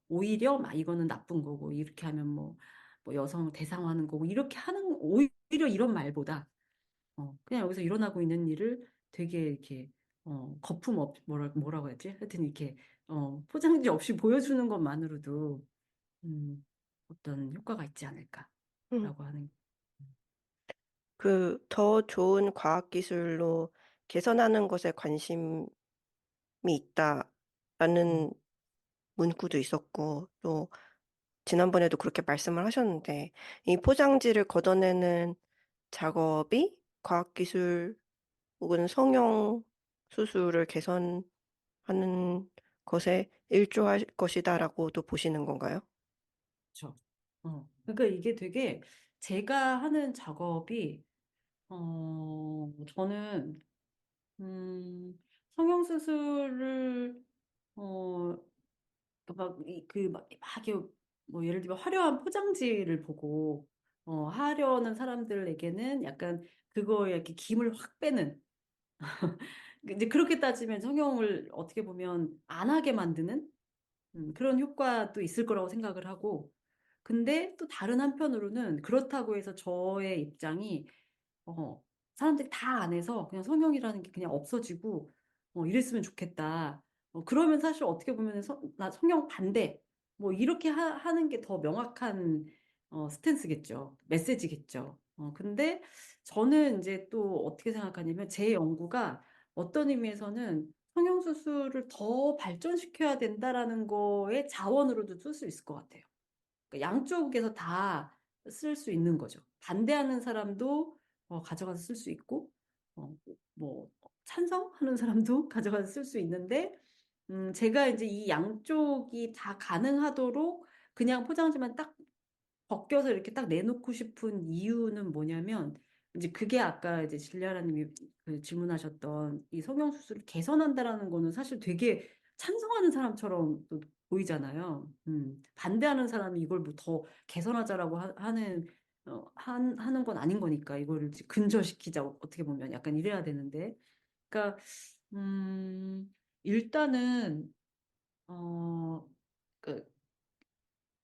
오히려 막 이거는 나쁜 거고 이렇게 하면 뭐 여성 대상화하는 거고 이렇게 하는 오히려 이런 말보다 그냥 여기서 일어나고 있는 일을 되게 이렇게 거품 없 뭐라고 해야지? 하여튼 이렇게 포장지 없이 보여주는 것만으로도 어떤 효과가 있지 음. 않을까라고 하는. 그 더 좋은 과학기술로 개선하는 것에 관심이 음, 있다라는 문구도 있었고, 또 지난번에도 그렇게 말씀을 하셨는데, 이 포장지를 걷어내는 작업이 과학기술 혹은 성형 수술을 개선하는 것에 일조할 것이다라고도 보시는 건가요? 그렇죠. 그러니까 이게 되게 제가 하는 작업이 저는 성형수술을 어, 이렇게 뭐 예를 들면 화려한 포장지를 보고 하려는 사람들에게는 약간 그거에 이렇게 김을 확 빼는 이제 그렇게 따지면 성형을 어떻게 보면 안 하게 만드는 그런 효과도 있을 거라고 생각을 하고 근데 또 다른 한편으로는 그렇다고 해서 저의 입장이 어, 사람들이 다 안 해서 그냥 성형이라는 게 그냥 없어지고 이랬으면 좋겠다. 그러면 사실 어떻게 보면 나 성형 반대. 뭐 이렇게 하는 게 더 명확한 스탠스겠죠. 메시지겠죠. 근데 저는 이제 또 어떻게 생각하냐면 제 연구가 어떤 의미에서는 성형수술을 더 발전시켜야 된다라는 거에 자원으로도 쓸 수 있을 것 같아요. 그러니까 양쪽에서 다 쓸 수 있는 거죠. 반대하는 사람도 가져가서 쓸 수 있고, 어, 뭐, 찬성하는 사람도 가져가서 쓸 수 있는데, 제가 이제 이 양쪽이 다 가능하도록 그냥 포장지만 딱 벗겨서 이렇게 딱 내놓고 싶은 이유는 뭐냐면, 이제 그게 아까 이제 진리아라님이 그 질문하셨던 이 성형수술을 개선한다라는 거는 사실 되게 찬성하는 사람처럼 또 보이잖아요. 반대하는 사람이 이걸 뭐 더 개선하자라고 하는 건 아닌 거니까 이거를 이제 근절시키자 어떻게 보면 약간 이래야 되는데. 그러니까, 일단은, 어, 그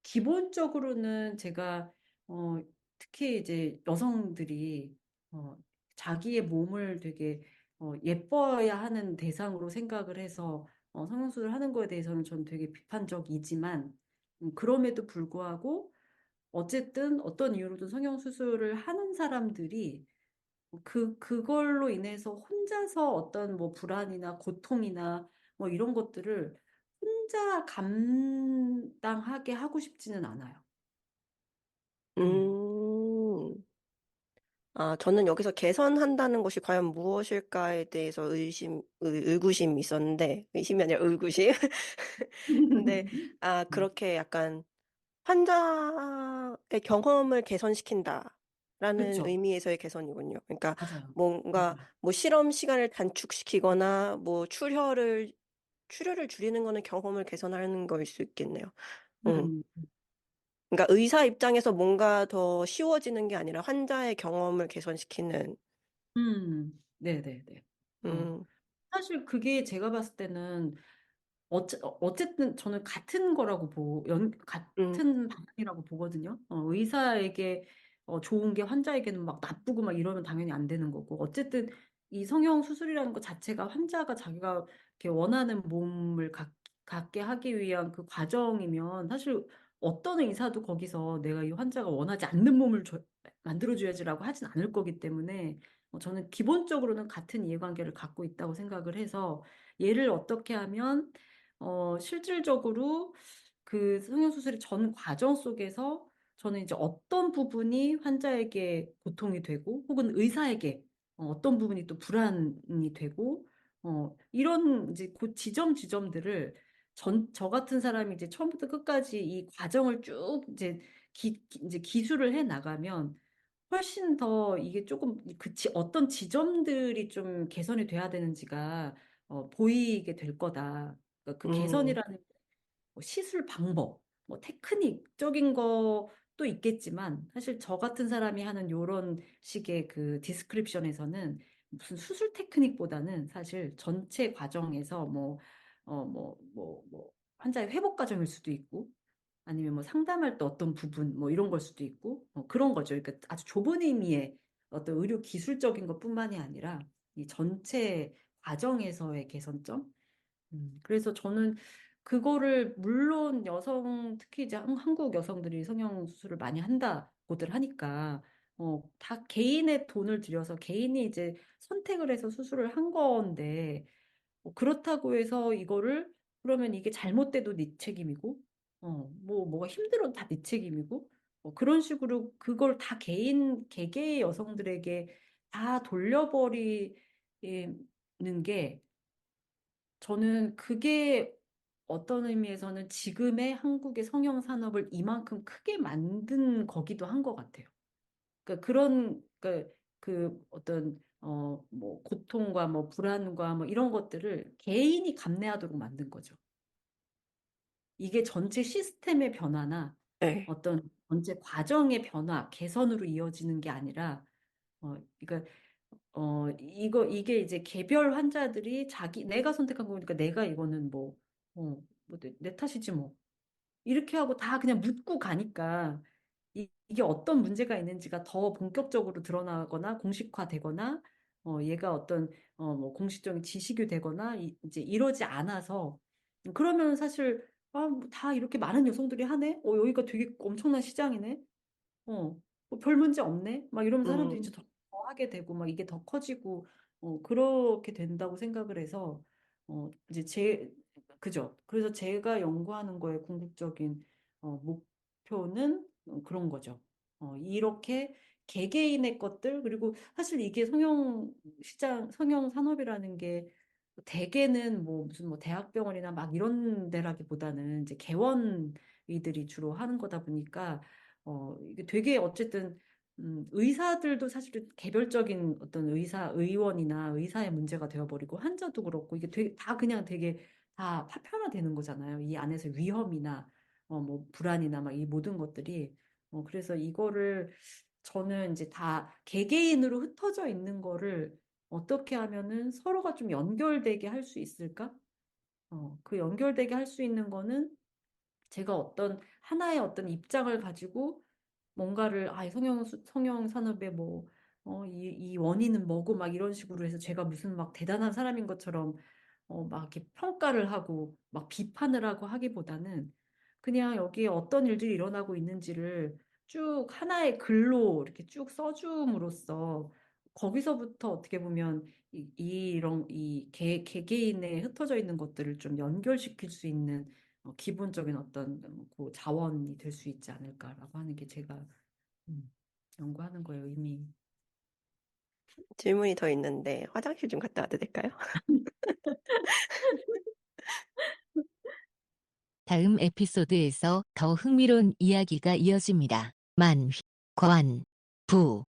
기본적으로는 제가 특히 이제 여성들이 어, 자기의 몸을 되게 예뻐야 하는 대상으로 생각을 해서 성형수술을 하는 거에 대해서는 저는 되게 비판적이지만 그럼에도 불구하고 어쨌든 어떤 이유로든 성형수술을 하는 사람들이 그걸로 인해서 혼자서 어떤 뭐 불안이나 고통이나 뭐 이런 것들을 혼자 감당하게 하고 싶지는 않아요. 음. 음, 저는 여기서 개선한다는 것이 과연 무엇일까에 대해서 의구심이 있었는데, 의심이 아니라 의구심. 근데, 그렇게 약간 환자의 경험을 개선시킨다라는 그렇죠. 의미에서의 개선이군요. 그러니까 맞아요. 뭔가 맞아요. 뭐 실험 시간을 단축시키거나 뭐 출혈을 줄이는 거는 경험을 개선하는 거일 수 있겠네요. 응. 음, 그러니까 의사 입장에서 뭔가 더 쉬워지는 게 아니라 환자의 경험을 개선시키는, 네네네. 어, 음, 사실 그게 제가 봤을 때는 어쨌든 저는 같은 거라고 음, 같은 방향이라고 보거든요. 의사에게 좋은 게 환자에게는 막 나쁘고 막 이러면 당연히 안 되는 거고. 어쨌든 이 성형 수술이라는 것 자체가 환자가 자기가 이렇게 원하는 몸을 갖게 하기 위한 그 과정이면 사실 어떤 의사도 거기서 내가 이 환자가 원하지 않는 몸을 만들어줘야지라고 하진 않을 거기 때문에 저는 기본적으로는 같은 이해관계를 갖고 있다고 생각을 해서 얘를 어떻게 하면 실질적으로 그 성형수술의 전 과정 속에서 저는 이제 어떤 부분이 환자에게 고통이 되고 혹은 의사에게 어떤 부분이 또 불안이 되고 이런 이제 그 지점들을 저 같은 사람이 이제 처음부터 끝까지 이 과정을 쭉 이제 이제 기술을 해 나가면 훨씬 더 이게 조금 어떤 지점들이 좀 개선이 돼야 되는지가 보이게 될 거다. 그러니까 그 음, 개선이라는 뭐 시술 방법, 뭐 테크닉적인 것도 있겠지만 사실 저 같은 사람이 하는 요런 식의 그 디스크립션에서는 무슨 수술 테크닉보다는 사실 전체 과정에서 뭐 환자의 회복 과정일 수도 있고 아니면 뭐 상담할 때 어떤 부분 뭐 이런 걸 수도 있고 그런 거죠. 그러니까 아주 좁은 의미의 어떤 의료 기술적인 것뿐만이 아니라 이 전체 과정에서의 개선점. 그래서 저는 그거를 물론 특히 이제 한국 여성들이 성형 수술을 많이 한다고들 하니까 다 개인의 돈을 들여서 개인이 이제 선택을 해서 수술을 한 건데 그렇다고 해서 이거를 그러면 이게 잘못돼도 네 책임이고 뭐가 힘들어도 다 네 책임이고 그런 식으로 그걸 다 개개의 여성들에게 다 돌려버리는 게 저는 그게 어떤 의미에서는 지금의 한국의 성형 산업을 이만큼 크게 만든 거기도 한 것 같아요. 그러니까 그 어떤 뭐 고통과 뭐 불안과 뭐 이런 것들을 개인이 감내하도록 만든 거죠. 이게 전체 시스템의 변화나 네. 어떤 전체 과정의 변화, 개선으로 이어지는 게 아니라 그러니까 이게 이제 개별 환자들이 내가 선택한 거니까 내가 이거는 내 탓이지 뭐. 이렇게 하고 다 그냥 묻고 가니까 이게 어떤 문제가 있는지가 더 본격적으로 드러나거나 공식화되거나 얘가 어떤 뭐 공식적인 지식이 되거나 이제 이러지 않아서 그러면 사실 뭐다 이렇게 많은 여성들이 하네? 여기가 되게 엄청난 시장이네? 뭐 별 문제 없네? 막 이러면 사람들이 이제 음, 더 하게 되고, 막 이게 더 커지고, 그렇게 된다고 생각을 해서, 이제 그죠. 그래서 제가 연구하는 거의 궁극적인, 목표는 그런 거죠. 이렇게 개개인의 것들, 그리고 사실 이게 성형 산업이라는 게 대개는 뭐 무슨 뭐 대학병원이나 막 이런 데라기보다는 이제 개원의들이 주로 하는 거다 보니까 이게 되게 어쨌든 의사들도 사실은 개별적인 어떤 의원이나 의사의 문제가 되어버리고 환자도 그렇고 이게 다 그냥 되게 다 파편화되는 거잖아요. 이 안에서 위험이나 뭐 불안이나 막 이 모든 것들이 그래서 이거를 저는 이제 다 개개인으로 흩어져 있는 거를 어떻게 하면은 서로가 좀 연결되게 할 수 있을까? 그 연결되게 할 수 있는 거는 제가 어떤 하나의 어떤 입장을 가지고 뭔가를 이 성형 산업의 이 원인은 뭐고 막 이런 식으로 해서 제가 무슨 막 대단한 사람인 것처럼 막 이렇게 평가를 하고 막 비판을 하고 하기보다는 그냥 여기에 어떤 일들이 일어나고 있는지를 쭉 하나의 글로 이렇게 쭉 써줌으로써 거기서부터 어떻게 보면 이런 개개인의 흩어져 있는 것들을 좀 연결시킬 수 있는 기본적인 어떤 그 자원이 될 수 있지 않을까라고 하는 게 제가 음, 연구하는 거에 의미. 질문이 더 있는데 화장실 좀 갔다 와도 될까요? 다음 에피소드에서 더 흥미로운 이야기가 이어집니다. 만, 관, 부.